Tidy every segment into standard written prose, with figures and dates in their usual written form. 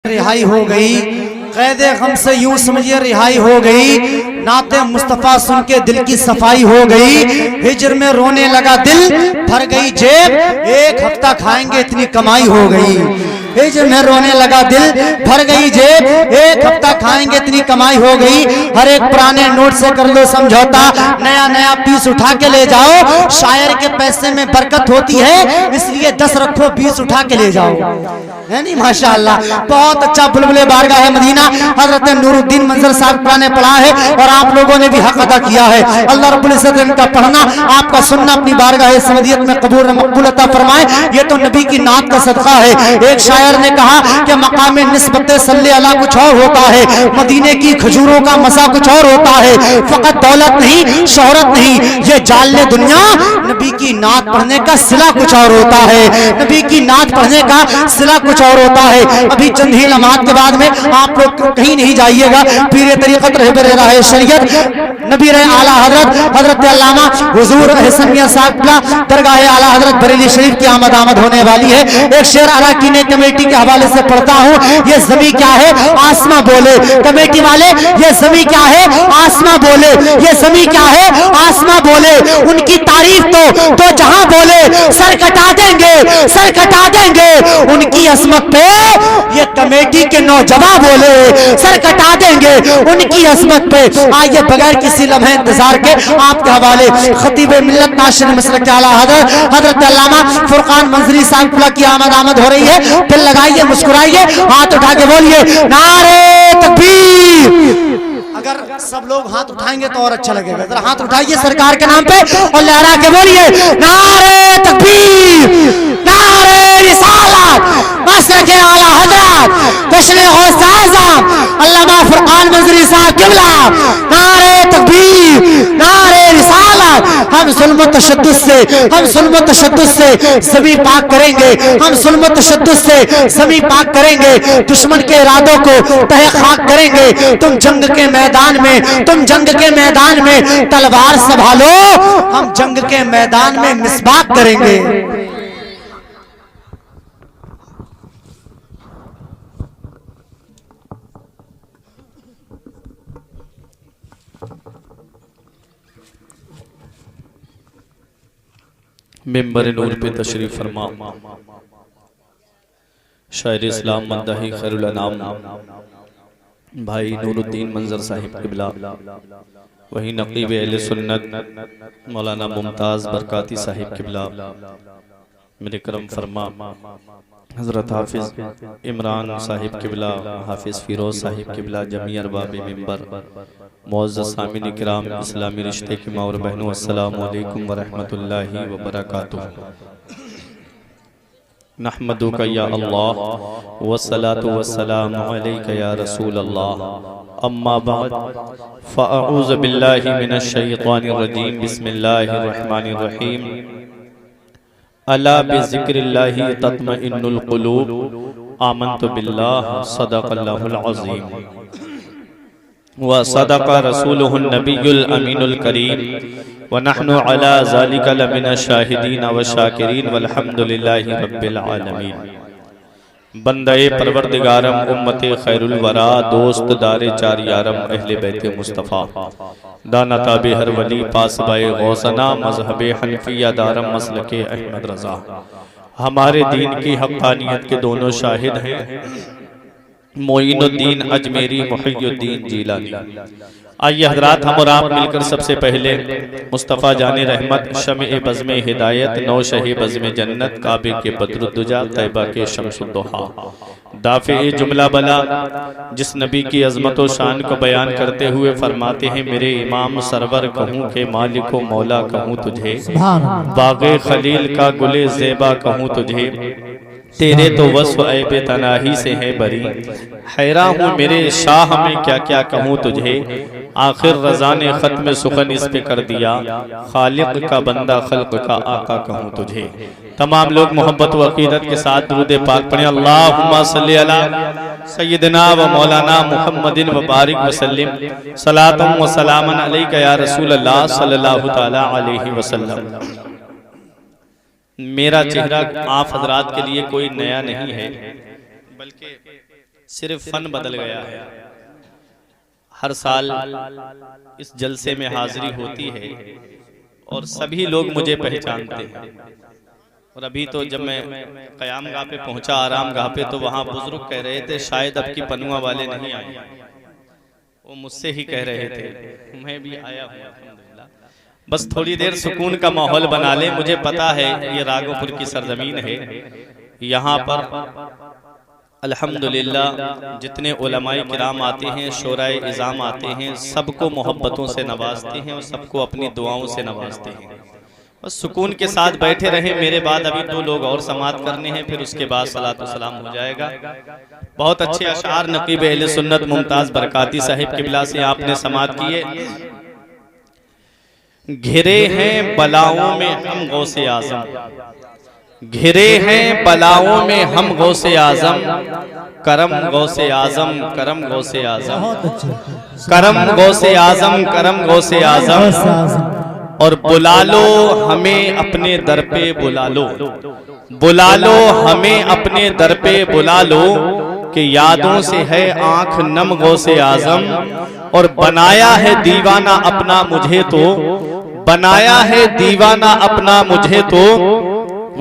रिहाई हो गई, कैदे गम से यूं समझिए रिहाई हो गई। नाते मुस्तफा सुन के दिल की सफाई हो गई। हिजर में रोने लगा दिल, भर गई जेब, एक हफ्ता खाएंगे इतनी कमाई हो गई। हिजर में रोने लगा दिल, भर गई जेब, एक हफ्ता खाएंगे इतनी कमाई हो गई। हर एक पुराने नोट से कर लो समझौता, नया नया पीस उठा के ले जाओ। शायर के पैसे में बरकत होती है, इसलिए 10 रखो 20 उठा के ले जाओ, है नहीं? माशाअल्लाह, बहुत अच्छा बुलबुले बारगाह है मदीना। हजरत नूरुद्दीन मंजर साहब ने पढ़ा है और आप लोगों ने भी हक अदा किया है। अल्लाह रब्बुल इज्जत इनका पढ़ना, आपका सुनना अपनी बारगाह समदियत में कबूल मकबूल अता फरमाए। ये तो नबी की नात का सदका है। एक शायर ने कहा कि मकाम निस्बत सल्ले अला कुछ और होता है, मदीने की खजूरों का मसा कुछ और होता है। फकत दौलत नहीं, शोहरत नहीं, ये जाले दुनिया, नबी की नात पढ़ने का सिला कुछ और होता है। नबी की नात पढ़ने का सिला कुछ और होता है। अभी चंद ही लम्हात के बाद में आप लोग कहीं नहीं जाइएगा। पीर तरीक़त रहबर राह शरीयत नबी रहे आला हजरत हजरत अल्लामा हुजूर अहसन मियां साहब का दरगाह आला हजरत बरेली शरीफ की आमद होने वाली है। एक शेर अराकीन कमेटी के हवाले से पढ़ता हूँ। ये जमी क्या है आसमां बोले, कमेटी वाले ये जमी क्या है आसमां बोले, ये जमी क्या है आसमां बोले। उनकी तारीफ तो जहां बोले सर कटा देंगे, सर कटा देंगे। उनकी असमत पे ये कमेटी के नौजवान बोले सर कटा देंगे उनकी असमत पे। आइए बगैर किसी लम्हे इंतजार के आपके हवाले खतीब मिल्लत नाशिर मसलक आला हजरत अल्लामा फुरकान मंजरी साहब की आमद हो रही है। दिल लगाइए, मुस्कुराइए, हाथ उठा के बोलिए नारे तकबीर। अगर सब लोग हाथ उठाएंगे तो और अच्छा लगेगा। जरा हाथ उठाइए सरकार के नाम पे और लहरा के बोलिए नारे तकबीर, नारे रिसालत, मसलक आला हजरत तशरीह गौस आज़म अल्लामा फुरकान मंजरी साहब क़िबला। नारे तकबीर, नारे रिसालत। हम जुल्म तशद्दुद से, हम जुल्म तशद्दुद से ज़मीं पाक करेंगे, हम जुल्म तशद्दुद से ज़मीं पाक करेंगे। दुश्मन के इरादों को तहे खाक करेंगे। तुम जंग के मैदान में, तुम जंग के मैदान में तलवार संभालो, हम जंग के मैदान में मिसबाक करेंगे। मेंबर नूर पे तशरीफ फरमा शायर इस्लाम मद्दाही खैरुल अनाम भाई नूरुद्दीन मंजर साहिब क़िबला, वही नक़ीब अहले सुन्नत मौलाना मुमताज़ बरकाती साहिब क़िबला, मेरे करम फरमा हज़रत हाफिज़ इमरान साहिब क़िबला, हाफिज़ फ़िरोज़ साहिब क़िबला, जमी अरबाब मिंबर, मुअज़्ज़ज़ सामिन इकराम, इस्लामी रिश्ते की माँ और बहनों, अस्सलामु अलैकुम व रहमतुल्लाहि व बरकातुहू। नहमदुका या अल्लाह वस्सलातु वस्सलामु अलैका या रसूल अल्लाह, अम्मा बअद फ़अऊज़ु बिल्लाहि मिनश शैतानिर रजीम, बिस्मिल्लाहिर रहमानिर रहीम। अला बिज़िक्रिल्लाहि तत्मइन्नुल क़ुलूब, आमन्तु बिल्लाह, सदक़ल्लाहुल अज़ीम व सदक़ रसूलुहुन नबियुल अमीनुल करीम व नहनु अला ज़ालिका लमिनश शाहिदीन व शाकिरीन वल्हम्दुलिल्लाहि रब्बिल आलमीन। बंदे परवरदिगारम उम्मते खैरुल वरा, दोस्त दारे चार यारम अहले बैते मुस्तफ़ा, दाना ताबे हर वली पासबाए गौसना, मज़हबे हनफिया दारम मसलके अहमद रज़ा। हमारे दीन की हक़ानियत के दोनों शाहिद हैं, मोइनुद्दीन अजमेरी, मुहियुद्दीन जीलानी। आइए हजरात, हम और आप मिलकर सबसे पहले मुस्तफ़ा जाने रहमत, शम्ए बज़्मे हिदायत, नौ शहे बज़्मे जन्नत, काबे के बद्रुद्दुजा, तैबा के शम्सुद्दुहा, दाफ़े जुमला बला, जिस नबी की अज़मत व शान को बयान करते हुए फरमाते हैं मेरे इमाम सरवर कहूँ के मालिक व मौला कहूँ तुझे, बाग़े खलील का गुले ज़ेबा कहूँ तुझे, तेरे तो वस्फ़ ऐबे तनाही से है बरी, हैरा हूँ मेरे शाह में क्या क्या कहूँ तुझे। आखिर रज़ा ने ख़त्म सुखन इस पे कर दिया, खालिक का बंदा खल्क का आका कहूँ तुझे। तमाम लोग मोहब्बत व अक़ीदत के साथ दुरूद पाक पढ़ें। अल्लाहुम्मा सल्ली अला सय्यिदना व मौलाना मुहम्मदिन व बारिक व सल्लिम, सलातम व सलामन अलैका या रसूल अल्लाह सल्लल्लाहु तआला अलैहि वसल्लम। मेरा चेहरा आप हजरात के लिए कोई नया नहीं है, बल्कि सिर्फ फन बदल गया है। हर साल इस जलसे में हाजिरी होती है और सभी लोग मुझे पहचानते हैं। और अभी तो जब मैं क़याम गाह पे पहुंचा, आराम गाह पे, तो वहां बुजुर्ग कह रहे थे शायद अब की पनुआ वाले नहीं आए। वो मुझसे ही कह रहे थे, मैं भी आया हूँ अल्हम्दुलिल्लाह। बस थोड़ी देर सुकून का माहौल बना ले। मुझे पता है ये राघोपुर की सरजमीन है, यहाँ पर अल्हम्दुलिल्लाह जितने उलमाए किराम आते हैं, शोराए इज़ाम आते हैं, सबको मोहब्बतों से नवाजते हैं और सबको अपनी दुआओं से नवाजते हैं। बस सुकून के साथ बैठे रहें। मेरे बाद अभी 2 लोग और समात करने हैं, फिर उसके बाद सलात व सलाम हो जाएगा। बहुत अच्छे अशार नकीब अहले सुन्नत मुमताज बरकाती साहिब किबला से आपने समात किए। घिरे हैं बलाओं में हम गौसे आजम, घिरे हैं बलाओं में हम गौसे आजम, करम गौसे आजम, करम गौसे आजम, करम गौसे आजम, करम गौसे आजम। और बुला लो हमें अपने दर पे, बुला लो, बुला लो हमें अपने दर पे, बुला लो कि यादों से है आंख नम गौसे आजम। और बनाया है दीवाना अपना मुझे तो, बनाया है दीवाना अपना मुझे तो,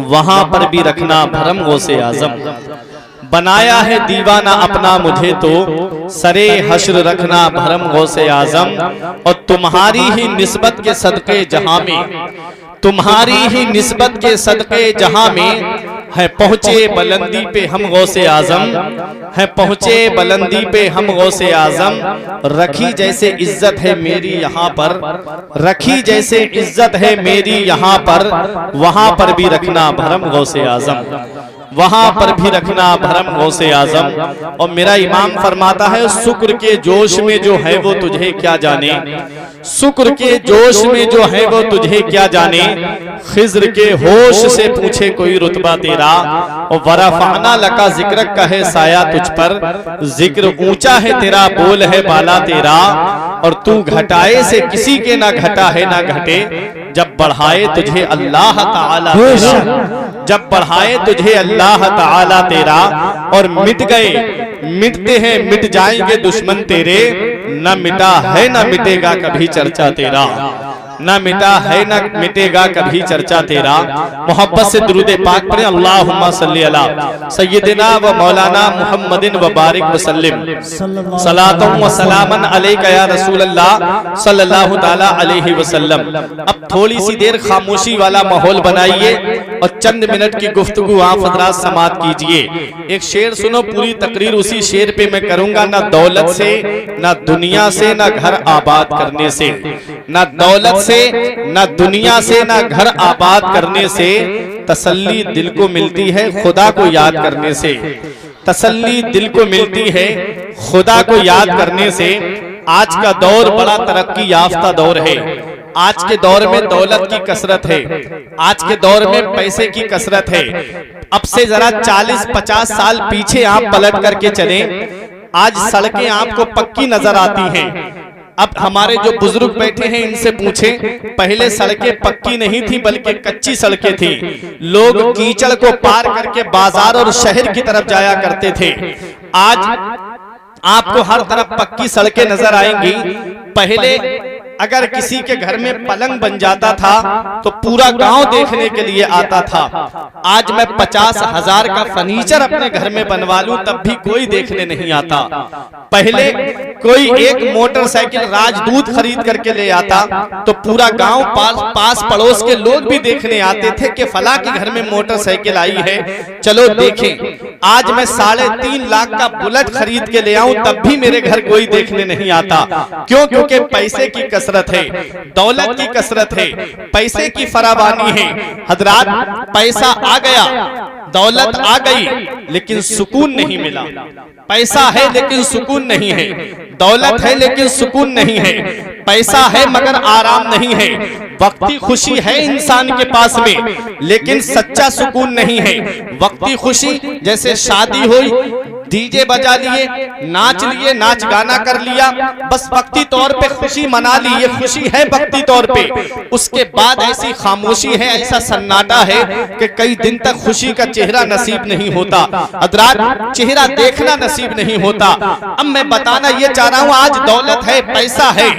वहां पर भी रखना भरम गौसे आजम। बनाया है दीवाना अपना मुझे तो, सरे हश्र रखना भरम गौसे आजम। और तुम्हारी ही निस्बत के सदके जहां में, तुम्हारी ही निस्बत के सदके जहां में, है पहुंचे बुलंदी पे हम गौसे आजम, है पहुंचे बुलंदी पे हम गौसे आजम। रखी जैसे इज्जत है मेरी यहाँ पर, रखी जैसे इज्जत है मेरी यहाँ पर, वहां पर भी रखना भरम गौसे आजम, वहां पर भी रखना भरम गौसे आजम। और मेरा इमाम फरमाता है शुक्र के जोश में जो है वो तुझे क्या जाने, शुक्र के जोश में जो है वो तुझे क्या जाने। खिज्र के होश से पूछे कोई रुतबा तेरा, और वरफाना लका जिक्र कहे साया तुझ पर, जिक्र ऊंचा है तेरा बोल है बाला तेरा। और तू घटाए से किसी के ना घटा है ना घटे, जब बढ़ाए तुझे अल्लाह ताला तेरा, जब बढ़ाए तुझे अल्लाह ताला तेरा। और मिट गए मिटते हैं मिट जाएंगे दुश्मन तेरे, न मिटा है न मिटेगा कभी चर्चा तेरा, न मिटा है न मिटेगा कभी चर्चा तेरा। मोहब्बत से दुरूद पाक पढ़ें। अल्लाहुम्मा सल्ली अला सय्यदिना व मौलाना मुहम्मदिन व बारिक वसल्लिम, सलातुम व सलामन अलैका या रसूल अल्लाह सल्लल्लाहु ताला अलैहि वसल्लम। अब थोड़ी सी देर खामोशी वाला माहौल बनाइए और चंद मिनट की गुफ्तगू आप हज़रात समात कीजिए। एक शेर सुनो, पूरी तकरीर उसी शेर पे मैं करूंगा। ना दौलत से, ना दुनिया से, ना घर आबाद करने से, ना दौलत से, ना दुनिया से, ना घर आबाद करने से, तसल्ली दिल को मिलती है खुदा को याद करने से, तसल्ली दिल को मिलती है खुदा को याद करने से। आज का दौर बड़ा तरक्की याफ्ता दौर है। आज के दौर में दौलत की कसरत है, आज के दौर में पैसे की कसरत है। अब से जरा 40-50 साल पीछे आप पलट करके चलें, आज सड़कें आपको पक्की नजर आती हैं। अब हमारे जो बुजुर्ग बैठे हैं इनसे पूछें, पहले सड़कें पक्की नहीं थी बल्कि कच्ची सड़कें थी। लोग कीचड़ को पार करके बाजार और शहर की तरफ जाया करते थे। आज आपको हर तरफ पक्की सड़कें नजर आएंगी। पहले अगर किसी के घर में पलंग बन जाता था तो पूरा गांव देखने के लिए आता था। आज मैं 50,000 का फर्नीचर अपने घर में बनवा लूं तब भी कोई देखने नहीं आता। पहले कोई एक मोटरसाइकिल राजदूत खरीद करके ले आता तो पूरा गांव पास पड़ोस के लोग भी देखने आते थे कि फला के घर में मोटरसाइकिल आई है, चलो देखें। आज मैं 3.5 लाख का बुलेट खरीद के ले आऊं तब भी मेरे घर कोई देखने नहीं आता। क्यों? क्योंकि पैसे की कसरत है, दौलत की कसरत है, पैसे की फरावानी है। हजरात, पैसा आ गया, दौलत आ गई, लेकिन सुकून नहीं मिला। पैसा है लेकिन सुकून नहीं है, दौलत है लेकिन सुकून नहीं है, पैसा है मगर आराम नहीं है, वक्ती खुशी है इंसान के पास में लेकिन सच्चा सुकून नहीं है। वक्ती खुशी जैसे शादी हुई, डीजे बजा लिए, नाच लिए, नाच गाना कर लिया, बस वक्ती तौर पे खुशी मना ली, ये खुशी है वक्ती तौर पे। उसके बाद ऐसी खामोशी है, ऐसा सन्नाटा है कि कई दिन तक खुशी का चेहरा नसीब नहीं होता, हज़रात चेहरा देखना नसीब नहीं होता। अब मैं बताना ये चाह रहा हूं, आज दौलत है, पैसा है,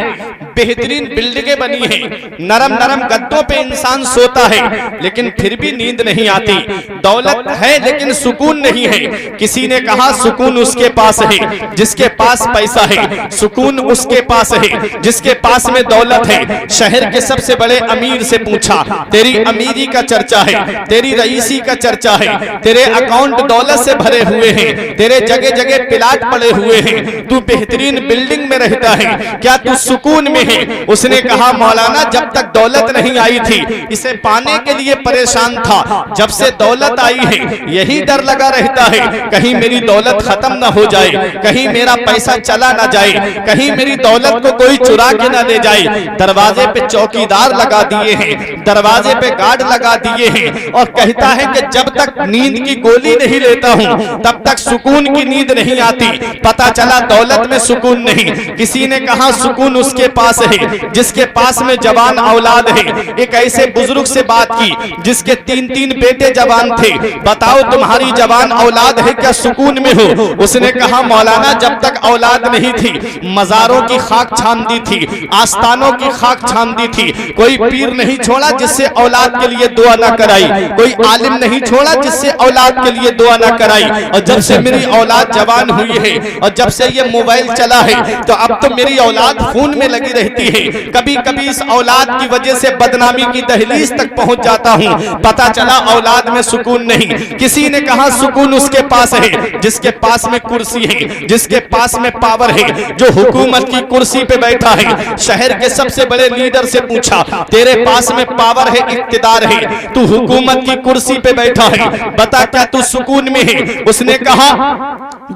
बेहतरीन बिल्डिंगें बनी है, नरम नरम गद्दों पे इंसान सोता है, लेकिन फिर भी नींद नहीं आती। दौलत है लेकिन सुकून नहीं है। किसी ने कहा सुकून उसके पास है जिसके पास पैसा है, सुकून उसके पास है जिसके पास में दौलत है। शहर के सबसे बड़े अमीर से पूछा, तेरी अमीरी का चर्चा है, तेरी रईसी का चर्चा है, तेरे अकाउंट दौलत से भरे हुए हैं, तेरे जगह जगह प्लाट पड़े हुए हैं, तू बेहतरीन बिल्डिंग में रहता है, क्या तू सुकून में है? उसने कहा मौलाना जब तक दौलत नहीं आई थी इसे पाने के लिए परेशान था, जब से दौलत आई है यही डर लगा रहता है कहीं मेरी दौलत खत्म ना हो जाए, कहीं मेरा पैसा चला ना जाए, कहीं मेरी दौलत को कोई चुरा के ना ले जाए। दरवाजे पे चौकीदार लगा दिए हैं, दरवाजे पे गार्ड लगा दिए हैं, और कहता है कि जब तक नींद की गोली नहीं लेता हूं तब तक सुकून की नींद नहीं आती। पता चला दौलत में सुकून नहीं। किसी ने कहा सुकून उसके पास है जिसके पास में जवान औलाद है। एक ऐसे बुजुर्ग से बात की जिसके 3-3 बेटे जवान थे, बताओ तुम्हारी जवान औलाद है क्या सुकून में हो? उसने कहा मौलाना जब तक औलाद नहीं थी मजारों की खाक छान दी थी, आस्थानों की खाक छान दी थी, कोई पीर नहीं छोड़ा जिससे औलाद के लिए दुआ ना कराई, कोई आलिम नहीं छोड़ा जिससे औलाद के लिए दुआ ना कराई। और जब से मेरी औलाद जवान हुई है और जब से ये मोबाइल चला है तो अब तो मेरी औलाद खून में लगी रहती है। कभी कभी इस औलाद की वजह से बदनामी की दहलीज तक पहुंच जाता हूं। पता चला औलाद में सुकून नहीं। किसी ने कहा सुकून उसके पास है जिसके पास में कुर्सी है, जिसके पास में पावर है, जो हुकूमत की कुर्सी पे बैठा है। शहर के सबसे बड़े लीडर से पूछा, तेरे पास में पावर है, इक्तिदार है, तू हुकूमत की कुर्सी पे बैठा है, बता क्या तू सुकून में है? उसने कहा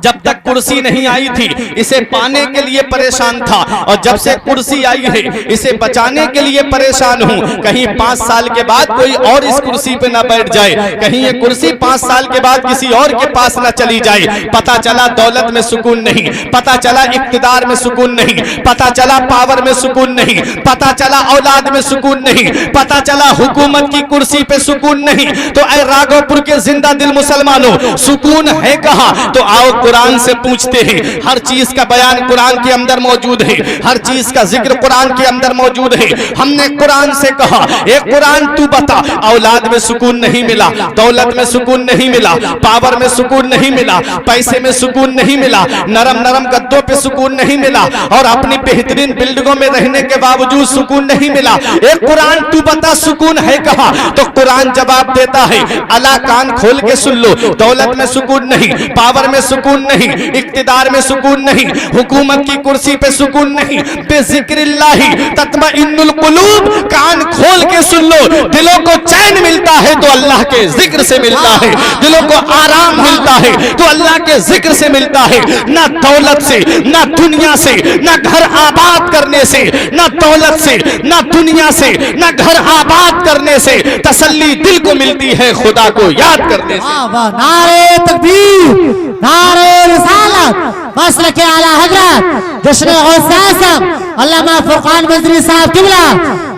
जब तक कुर्सी नहीं आई थी इसे पाने के लिए परेशान था, और जब से कुर्सी आई है इसे बचाने के लिए परेशान हूं। कहीं 5 साल के बाद कोई और इस कुर्सी पे ना बैठ जाए, कहीं ये कुर्सी 5 साल के बाद किसी और के पास ना चली जाए। पता चला दौलत में सुकून नहीं, पता चला इक्तिदार में सुकून नहीं, पता चला पावर में सुकून नहीं, पता चला औलाद में सुकून नहीं, पता चला हुकूमत की कुर्सी पे सुकून नहीं। तो ऐ राघोपुर के जिंदा दिल मुसलमानों, सुकून है कहां? तो आओ कुरान से पूछते हैं। हर चीज का बयान कुरान के अंदर मौजूद है, हर चीज का जिक्र कुरान के अंदर मौजूद है। हमने कुरान से कहा, ए कुरान तू बता, औलाद में सुकून नहीं मिला, दौलत में सुकून नहीं मिला, पावर में सुकून नहीं मिला, पैसे में सुकून नहीं मिला, नरम नरम गद्दों पे सुकून नहीं मिला, और अपनी बेहतरीन बिल्डिंगों में रहने के बावजूद सुकून नहीं मिला। ए कुरान तू बता सुकून है कहां? तो कुरान जवाब देता है, अला कान खोल के सुन लो, दौलत में सुकून नहीं, पावर में सुकून नहीं, इक्तिदार में सुकून नहीं, हुकूमत की कुर्सी पे सुकून नहीं, बेज़िक्रिल्लाही तत्मइन्नुल कुलूब। कान खोल के सुन लो, दिलों को चैन मिलता है तो अल्लाह के जिक्र से मिलता है, दिलों को आराम मिलता है तो अल्लाह के जिक्र से मिलता है। ना दौलत से, ना दुनिया से, ना घर आबाद करने से, ना दौलत से, ना दुनिया से, ना घर आबाद करने से तसल्ली दिल को मिलती है खुदा को याद करने से। नारे तकबीर, नारे रिसालत, मसलक आला हजरत जश्न गौसे आज़म अल्लामा फुरकान मजरी साहब किबला,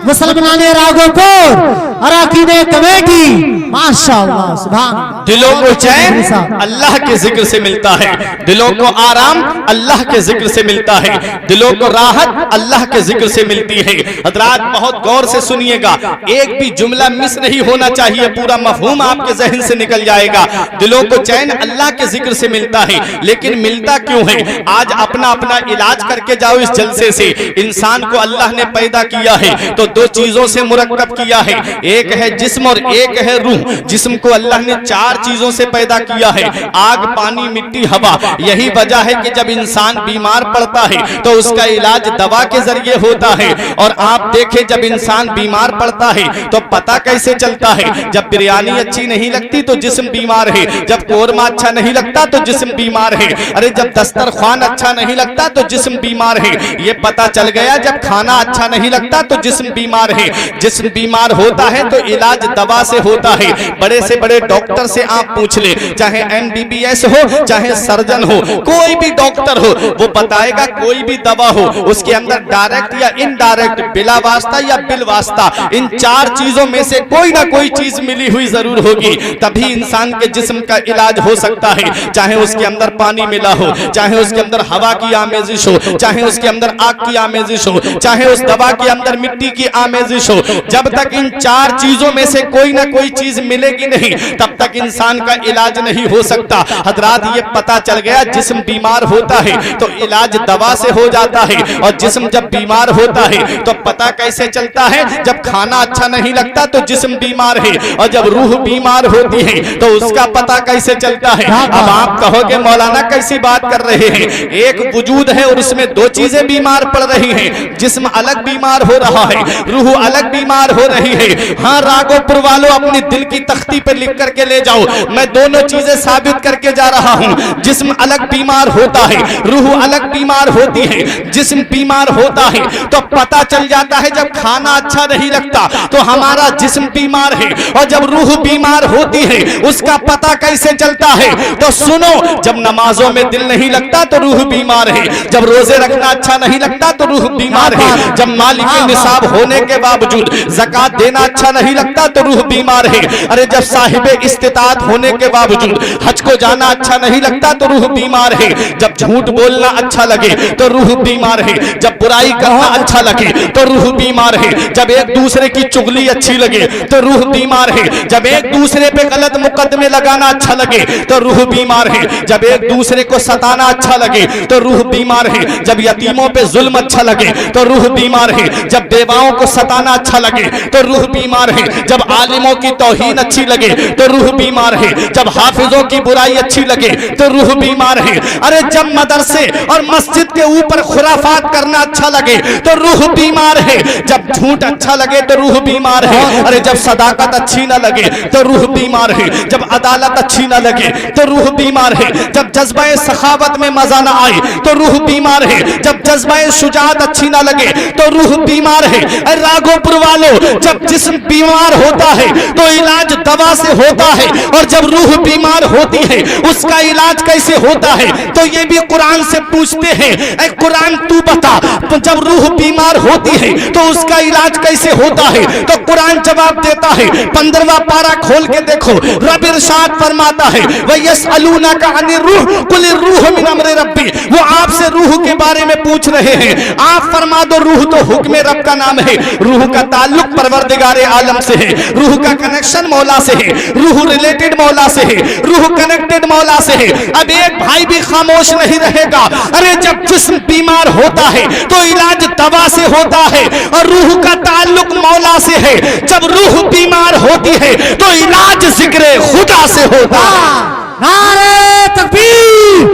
मुसलमान राघोपुर अराकीन कमेटी, माशाअल्लाह सुभान। दिलों को चैन अल्लाह के जिक्र से मिलता है, दिलों को आराम अल्लाह के जिक्र से मिलता है, दिलों को राहत अल्लाह के जिक्र से मिलती है। हजरात बहुत गौर से सुनिएगा, एक भी जुमला मिस नहीं होना चाहिए, पूरा मफहूम आपके जहन से निकल जाएगा। दिलों को चैन अल्लाह के जिक्र से मिलता है, लेकिन मिलता क्यों है? आज अपना अपना इलाज करके जाओ इस जलसे से। इंसान को अल्लाह ने पैदा किया है तो 2 चीजों से मुरक्कब किया है, एक है जिस्म और एक है रूह। जिस्म को अल्लाह ने 4 चीजों से पैदा किया है, आग, पानी, मिट्टी, हवा। यही वजह है कि जब इंसान बीमार पड़ता है तो उसका इलाज दवा के जरिए होता है। और आप देखें जब इंसान बीमार पड़ता है तो पता कैसे चलता है? जब बिरयानी अच्छी नहीं लगती तो जिस्म बीमार है, जब कोरमा अच्छा नहीं लगता तो जिस्म बीमार है, अरे जब दस्तरखान अच्छा नहीं लगता तो जिस्म बीमार है। ये पता चल गया, जब खाना अच्छा नहीं लगता तो जिस्म बीमार है। जिस्म बीमार होता है है तो इलाज दवा से होता है। बड़े से बड़े डॉक्टर से आप पूछ ले, चाहे MBBS हो चाहे सर्जन हो, कोई भी डॉक्टर हो, वो बताएगा कोई भी दवा हो उसके अंदर डायरेक्ट या इनडायरेक्ट, बिला वास्ता या बिल वास्ता, इन चार चीजों में से कोई ना कोई चीज मिली हुई जरूर होगी, तभी इंसान के जिस्म का इलाज हो सकता है। चाहे उसके अंदर पानी मिला हो, चाहे उसके अंदर हवा की आमेजिश हो, चाहे उसके अंदर आग की आमेजिश हो, चाहे उस दवा के अंदर मिट्टी की आमेजिश हो, जब तक इन चार चीजों में से कोई ना कोई चीज मिलेगी नहीं तब तक इंसान का इलाज नहीं हो सकता। हजरात, ये पता चल गया जिस्म बीमार होता है तो इलाज दवा से हो जाता है, और जिस्म जब बीमार होता है तो पता कैसे चलता है? जब खाना अच्छा नहीं लगता तो जिस्म बीमार है, और जब रूह बीमार होती है तो उसका पता कैसे चलता है? अब आप कहोगे मौलाना कैसी बात कर रहे हैं, एक वजूद है और उसमें दो चीजें बीमार पड़ रही हैं, जिस्म अलग बीमार हो रहा है, रूह अलग बीमार हो रही है। हाँ राघोपुर वालों, अपनी दिल की तख्ती पे लिख करके ले जाओ, मैं दोनों चीजें साबित करके जा रहा हूँ। जिस्म अलग बीमार होता है, रूह अलग बीमार होती है। जिस्म बीमार होता है तो पता चल जाता है जब खाना अच्छा नहीं लगता तो हमारा जिस्म बीमार है, और जब रूह बीमार होती है उसका पता कैसे चलता है? तो सुनो, जब नमाजों में दिल नहीं लगता तो रूह बीमार है, जब रोजे रखना अच्छा नहीं लगता तो रूह बीमार है, जब मालिक निसाब होने के बावजूद ज़कात देना अच्छा नहीं लगता तो रूह बीमार है, अरे जब साहिबे इस्तिताअत होने के बावजूद हज को जाना अच्छा नहीं लगता तो रूह बीमार है, जब झूठ बोलना अच्छा लगे तो रूह बीमार है, जब बुराई करना अच्छा लगे तो रूह बीमार है, जब एक दूसरे की चुगली अच्छी लगे तो रूह बीमार है, जब एक दूसरे पे गलत मुकदमे लगाना अच्छा लगे तो रूह बीमार है, जब एक दूसरे को सताना अच्छा लगे तो रूह बीमार है, जब यतीमों पे जुल्म अच्छा लगे तो रूह बीमार है, जब बेवाओं को सताना अच्छा लगे तो रूह बीमार है, जब आलिमों की तौहीन अच्छी लगे तो रूह बीमार है, जब हाफिजों की बुराई अच्छी लगे तो रूह बीमार है, अरे जब मदरसे और मस्जिद के ऊपर खुराफात करना अच्छा लगे तो रूह बीमार है, जब झूठ अच्छा लगे तो रूह बीमार है, अरे जब सदाकत अच्छी ना लगे तो रूह बीमार है, जब अदालत अच्छी ना लगे तो रूह बीमार है, जब जज्बा सखावत में मजा ना आए तो रूह बीमार है, जब जज्बा शुजाअत अच्छी ना लगे तो रूह बीमार है। राघोपुर वालों, जब जिस्म बीमार होता है तो इलाज दवा से होता है, और जब रूह बीमार होती है उसका इलाज कैसे होता है? तो ये भी कुरान से पूछते हैं, ऐ कुरान तू बता, तो जब रूह बीमार होती है तो उसका इलाज कैसे होता है? तो कुरान जवाब देता है, 15वां पारा खोल के देखो, रब इरशाद फरमाता है, वयसअलूनका अनिर रूह कुल रूह मिन अम्रि रब्बी, वो आपसे रूह के बारे में पूछ रहे हैं, आप फरमा दो रूह तो हुक्म रब का नाम है, रूह का ताल्लुक परवरदिगार आलम से है, रूह का कनेक्शन मौला से है, रूह रिलेटेड मौला से है, रूह कनेक्टेड मौला से है। अब एक भाई भी खामोश नहीं रहेगा, अरे जब जिस्म बीमार होता है तो इलाज दवा से होता है और रूह का ताल्लुक मौला से है, जब रूह बीमार होती है तो इलाज जिक्र खुदा से होता है। नारे तकबीर,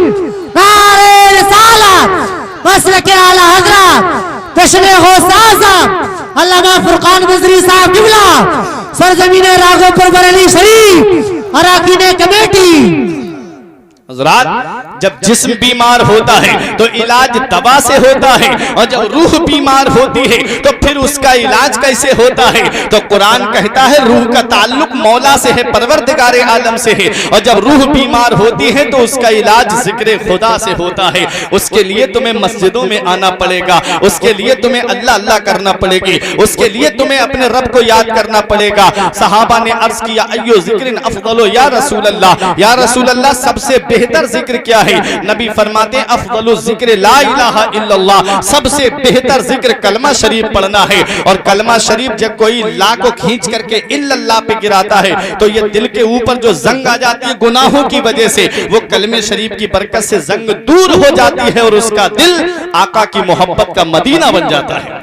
नारे रिसालत, मसलक आला हज़रत जश्न गौसे आज़म अल्लामा फुरकान मजरी साहब किबला, सरजमीन राघोपुर बरेली शरीफ, अराकीन कमेटी। हज़रात, जब जिस्म बीमार होता है तो इलाज दवा से होता है, और जब रूह बीमार होती है तो फिर उसका इलाज कैसे होता है? तो कुरान कहता है रूह का ताल्लुक मौला से है, परवरदिगार आलम से है, और जब रूह बीमार होती है तो उसका इलाज जिक्र खुदा से होता है। उसके लिए तुम्हें मस्जिदों में आना पड़ेगा, उसके लिए तुम्हें अल्लाह अल्लाह करना पड़ेगी, उसके लिए तुम्हें अपने रब को याद करना पड़ेगा। सहाबा ने अर्ज किया, अय्यो जिक्रिन अफदलो या रसूल अल्लाह, या रसूल अल्लाह सबसे बेहतर जिक्र क्या है? नबी फरमाते अफदलु जिक्र ला इलाहा इल्लल्लाह, सबसे बेहतर जिक्र कलमा शरीफ पढ़ना है, और कलमा शरीफ जब कोई ला को खींच करके इल्लल्लाह पे गिराता है तो ये दिल के ऊपर जो जंग आ जाती है गुनाहों की वजह से, वो कलमे शरीफ की बरकत से जंग दूर हो जाती है और उसका दिल आका की मोहब्बत का मदीना बन जाता है।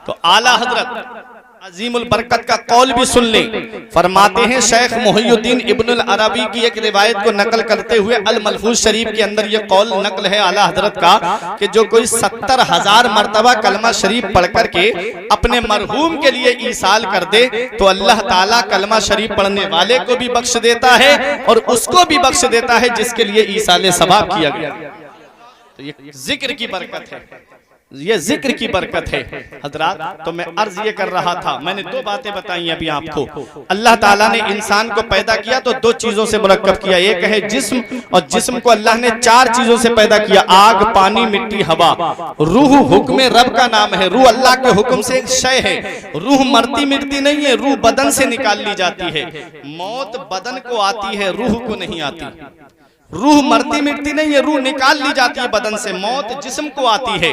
तो आला हजरत अजीमुल बरकत का कौल भी सुन लें। फरमाते हैं शेख मुहियुद्दीन इब्नुल अरबी की एक रिवायत को नकल करते हुए अल मलफूज शरीफ के अंदर यह कौल नकल है आला हजरत का कि जो कोई 70,000 मरतबा कलमा शरीफ पढ़ करके अपने मरहूम के लिए ईसाल कर दे तो अल्लाह ताला कलमा शरीफ पढ़ने वाले को भी बख्श देता है और उसको भी बख्श देता है जिसके लिए ईसाल सवाब किया गया। तो ये जिक्र की बरकत है। ये जिक्र की बरकत है हजरात। तो मैं अर्ज ये कर रहा था, मैंने दो बातें बताई अभी आपको। अल्लाह ताला ने इंसान को पैदा किया तो दो चीजों से मुरक्कब किया, एक है जिस्म, और जिस्म को अल्लाह ने चार चीजों से पैदा किया, आग, पानी, मिट्टी, हवा। रूह हुक्म रब का नाम है, रूह अल्लाह के हुक्म से एक शय है। रूह मरती मिटती नहीं है, रूह बदन से निकाल ली जाती है। मौत बदन को आती है, रूह को नहीं आती। रूह मरती मिटती नहीं है, रूह निकाल ली जाती है बदन से, मौत जिस्म को आती है।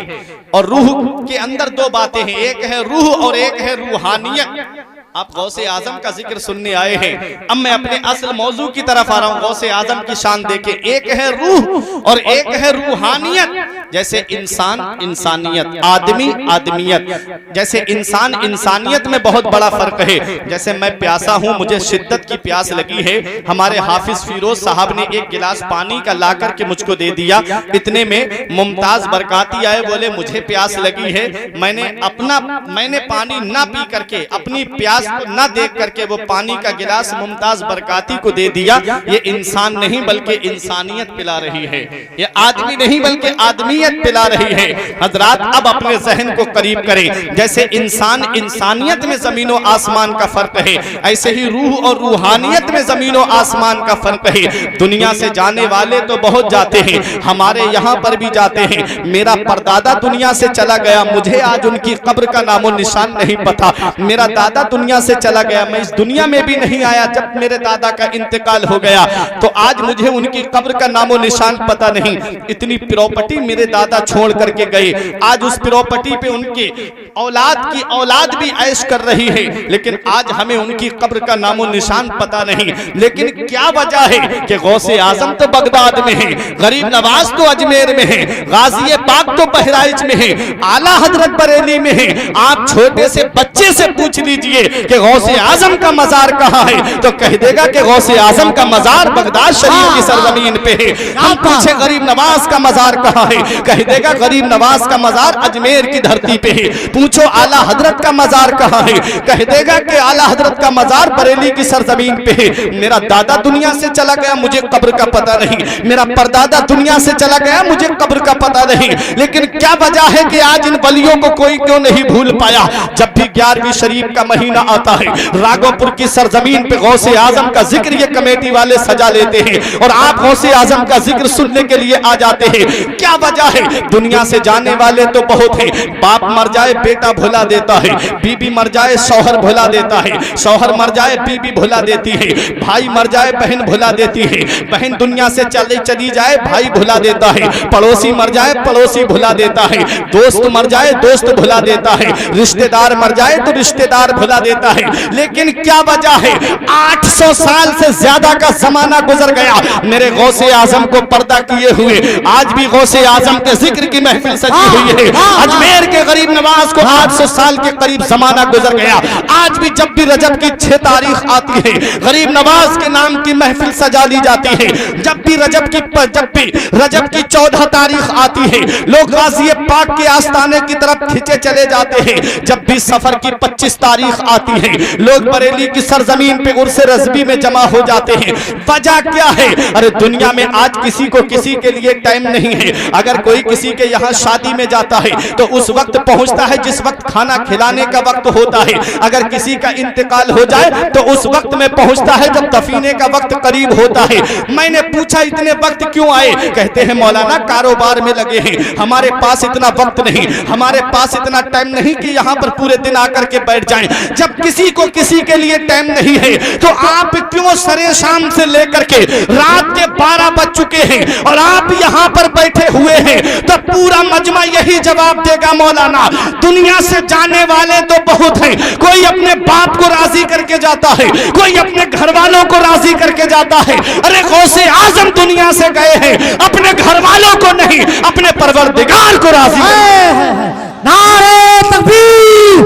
और रूह के अंदर दो बातें हैं, एक है रूह और एक है रूहानियत। आप गौसे आजम का जिक्र सुनने आए हैं, अब मैं अपने असल मौजू की तरफ आ रहा हूं। गौसे आजम की शान देखे, एक है रूह और एक है रूहानियत। जैसे इंसान इंसानियत, आदमी आदमियत। जैसे इंसान इंसानियत में बहुत बड़ा फर्क है। जैसे मैं प्यासा हूं, मुझे शिद्दत की प्यास लगी है, हमारे हाफिज फिरोज साहब ने एक गिलास पानी का ला करके मुझको दे दिया। इतने में मुमताज बरकाती आए, बोले मुझे प्यास लगी है। मैंने पानी ना पी करके, अपनी प्यास न देख करके वो पानी का गिलास मुमताज बरकाती को दे दिया। ये इंसान नहीं बल्कि इंसानियत पिला रही है, ये आदमी नहीं बल्कि आदमियत पिला रही है। हजरात अब अपने जहन को करीब करें। जैसे इंसान इंसानियत में जमीनों आसमान का फर्क है, ऐसे ही रूह और रूहानियत में जमीनों आसमान का फर्क है। दुनिया से जाने वाले तो बहुत जाते हैं, हमारे यहाँ पर भी जाते हैं। मेरा परदादा दुनिया से चला गया, मुझे आज उनकी कब्र का नामो निशान नहीं पता। मेरा दादा दुनिया से चला गया, मैं इस दुनिया में भी नहीं आया जब मेरे दादा का इंतकाल हो गया, तो आज मुझे उनकी कब्र का नामो निशान पता नहीं। इतनी प्रॉपर्टी मेरे दादा छोड़ करके गए, आज उस प्रॉपर्टी पे उनकी औलाद की औलाद भी ऐश कर रही है, लेकिन आज हमें उनकी कब्र का नामो निशान पता नहीं। लेकिन क्या वजह है कि गौसे आजम तो बगदाद में है, गरीब नवाज तो अजमेर में है, गाजी पाक तो बहराइच में है, आला हजरत बरेली में है। आप छोटे से बच्चे से पूछ लीजिए कि गौसे आजम का मजार कहाँ है, तो कह देगा कि गौसे आजम का मजार बगदाद शरीफ की सरजमीन पे है। हम पूछे गरीब नवाज का मजार कहाँ है, कह देगा गरीब नवाज का मजार अजमेर की धरती पे है। पूछो आला हजरत का मजार कहाँ है, कह देगा कि आला हजरत का मजार बरेली की सरजमीन पे है। मेरा दादा दुनिया से चला गया, मुझे कब्र का पता नहीं। मेरा परदादा दुनिया से चला गया, मुझे कब्र का पता नहीं। लेकिन क्या वजह है कि आज इन वलियों को कोई क्यों नहीं भूल पाया। जब भी 11वीं शरीफ का महीना आता है, राघोपुर की सरजमीन पे गौसे आजम का जिक्र ये कमेटी वाले सजा लेते हैं और आप गौसे आजम का जिक्र सुनने के लिए आ जाते हैं। क्या वजह है? दुनिया से जाने वाले तो बहुत हैं। बाप मर जाए बेटा भुला देता है, बीबी मर जाए शौहर भुला देता है, शौहर मर जाए बीबी भुला देती है, भाई मर जाए बहन भुला देती है, बहन दुनिया से चली जाए भाई भुला देता है, पड़ोसी मर जाए पड़ोसी भुला देता है, दोस्त मर जाए दोस्त भुला देता है, रिश्तेदार मर जाए तो रिश्तेदार भुला देता है। लेकिन क्या वजह है? 800 साल से ज्यादा का जमाना गुजर गया मेरे गौसे आजम को पर्दा किए हुए। आज भी गौसे आजम के जिक्र की महफिल सजी हुई है। अजमेर के गरीब नवाज को 800 साल के करीब जमाना गुजर गया। आज भी जब भी रजब की 6 तारीख आती है, गरीब नवाज के नाम की महफिल सजा ली जाती है। जब भी रजब की 14 तारीख आती है, लोग गाजी पाक के आस्थाने की तरफ खींचे चले जाते हैं। जब भी सफर की 25 तारीख आती है, लोग बरेली की सरजमीन पे उर्से रज़बी में जमा हो जाते हैं। वजह क्या है? अरे दुनिया में आज किसी को किसी के लिए टाइम नहीं है। अगर कोई किसी के यहाँ शादी में जाता है तो उस वक्त पहुंचता है जिस वक्त खाना खिलाने का वक्त होता है। अगर किसी का इंतकाल हो जाए तो उस वक्त में पहुंचता है जब दफीने का वक्त करीब होता है। मैंने पूछा इतने वक्त क्यों आए? कहते हैं मौलाना कारोबार में लगे हैं, हमारे पास इतना वक्त नहीं, हमारे पास इतना टाइम नहीं कि यहाँ पर पूरे दिन आकर के बैठ जाएं। जब किसी को किसी के लिए टाइम नहीं है तो आप क्यों सरे शाम से लेकर के रात के 12 बज चुके हैं और आप यहाँ पर बैठे हुए हैं? तो पूरा मजमा यही जवाब देगा मौलाना, दुनिया से जाने वाले तो बहुत हैं। कोई अपने बाप को राजी करके जाता है, कोई अपने घर वालों को राजी करके जाता है। अरे गौसे आजम दुनिया से गए हैं, अपने घर वालों को नहीं, अपने परवरदिगार को राजी। नारे तकबीर,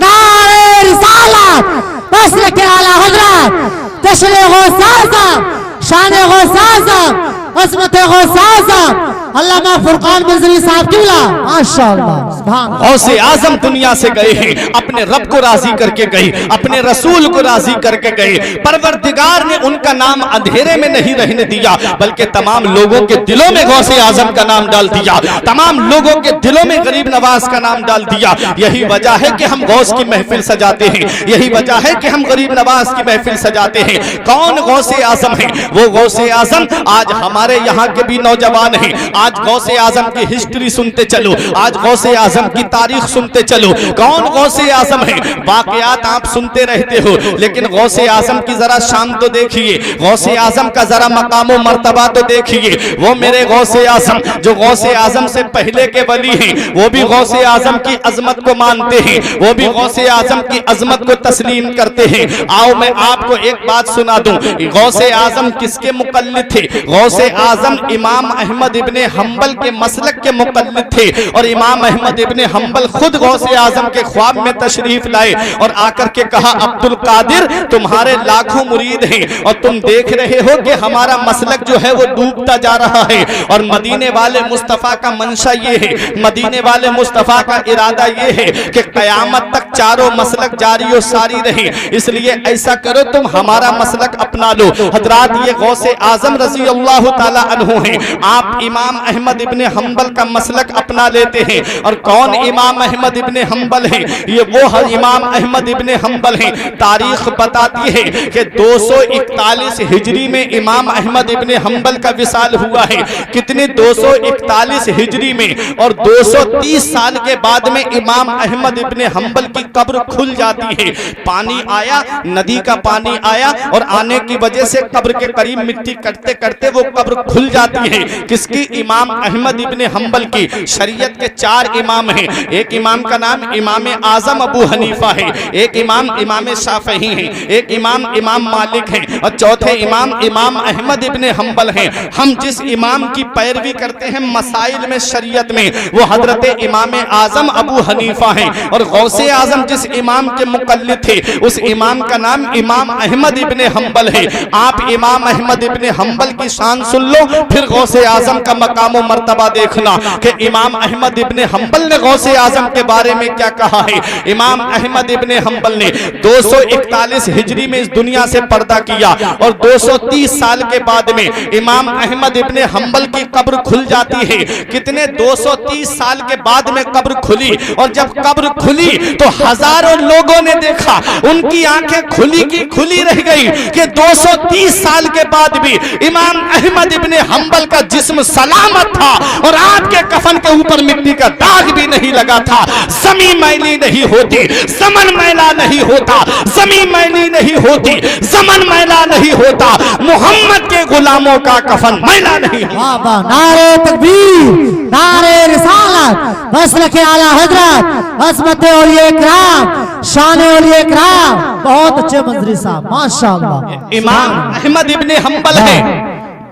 नारे रिसालत, मसले के आला हजरत, जश्न गौसे आज़म, शान गौसे आज़म, अज़मत गौसे आज़म, अल्लामा फुरकान बिजरी साहब किबला, माशाअल्लाह। गौसे आजम दुनिया से गए हैं, अपने रब को राजी करके गए, अपने रसूल को राजी करके गए। परवरदिगार ने उनका नाम अंधेरे में नहीं रहने दिया, बल्कि तमाम लोगों के दिलों में गौसे आजम का नाम डाल दिया, तमाम लोगों के दिलों में गरीब नवाज का नाम डाल दिया। यही वजह है कि हम गौस की महफिल सजाते हैं, यही वजह है कि हम गरीब नवाज की महफिल सजाते हैं। कौन गौसे आजम है? वो गौसे आजम आज हमारे यहाँ के भी नौजवान हैं। आज गौसे आजम की हिस्ट्री सुनते चलो, आज गौसे आजम की तारीख सुनते चलो। कौन गौसे आजम है? वाकयात आप सुनते रहते हो, लेकिन गौसे आजम की जरा शान तो देखिए, गौसे आजम का जरा मकाम मर्तबा तो देखिए। वो मेरे गौसे आजम जो गौसे आजम से पहले के वली हैं, वो भी गौसे आजम की अजमत को मानते हैं, वो भी गौसे आजम की अजमत को तस्लीम करते हैं। आओ मैं आपको एक बात सुना दूं, गौसे आजम किसके मुकल्लिद थे? गौसे आजम इमाम अहमद इब्ने हम्बल के मसलक के मुकल्लिद थे, और इमाम अहमद इब्ने हम्बल खुद गौसे आजम के ख्वाब में तशरीफ लाए और आकर के कहा, अब्दुल कादिर तुम्हारे लाखों मुरीद हैं और तुम देख रहे हो कि हमारा मसलक जो है वो डूबता जा रहा है। और मदीने वाले मुस्तफ़ा का मंशा ये है, मदीने वाले मुस्तफ़ा का इरादा ये है कि क़यामत तक चारों मसलक जारी और सारी रहे, इसलिए ऐसा करो तुम हमारा मसलक अपना लो। हजरात, ये गौसे आजम रज़ी अल्लाह ताला अन्हु हैं। आप इमाम अहमद इब्ने हम्बल का मसलक अपना लेते हैं। और कौन इमाम अहमद इब्ने हम्बल है? ये वो इमाम अहमद इब्ने हम्बल हैं। तारीख बताती है कि 241 हिजरी में इमाम अहमद इब्ने हम्बल का विसाल हुआ है। कितने? 241 हिजरी में। और 230 साल के बाद में इमाम अहमद इब्ने हम्बल की कब्र खुल जाती है। पानी आया, नदी का पानी आया, और आने की वजह से कब्र के करीब मिट्टी कटते करते वो कब्र खुल जाती है। किसकी? इमाम अहमद इब्ने हम्बल की। शरीयत के 4 इमाम हैं। एक इमाम का नाम इमाम आजम अबू हनीफा है, एक इमाम इमाम शाफई है, एक इमाम इमाम मालिक है, और चौथे इमाम इमाम अहमद इब्ने हम्बल हैं। हम जिस इमाम की पैरवी करते हैं मसाइल में, शरीयत में, वो हजरत इमाम आजम अबू हनीफा हैं। और गौसे आजम जिस इमाम के मुकल्लिद थे, उस इमाम का नाम इमाम अहमद इब्ने हम्बल है। आप इमाम अहमद इब्ने हम्बल की शान सुन लो, फिर गौसे आजम का मकाम मर्तबा देखना कि इमाम अहमद इब्ने हम्बल ने गौसे आजम के बारे में क्या कहा है। इमाम अहमद इब्ने हम्बल ने 241 हिजरी में इस दुनिया से पर्दा किया, और 230 साल के बाद में इमाम अहमद इब्ने हम्बल की कब्र खुल जाती है। कितने? 230 साल के बाद में कब्र खुली। और जब कब्र खुली तो हजारों लोगों ने देखा, उनकी आंखें खुली की खुली रह गई कि 230 साल के बाद भी इमाम अहमद इब्ने हम्बल का जिस्म सलामत था, और आपके कफन के ऊपर मिट्टी का दाग भी नहीं लगा था। जमीन मैली नहीं होती, ज़मन मैला नहीं होता, जमीन मैली नहीं होती, ज़मन मैला नहीं होता, मोहम्मद के गुलामों का कफन मैला नहीं होता। नारे तकबीर, नारे रिसालत, मसलक आला हजरत, अज़मत औलिया किराम, शान औलिया किराम। बहुत अच्छे मंजरी साहब, माशाअल्लाह। इमाम अहमद इब्ने हम्बल है।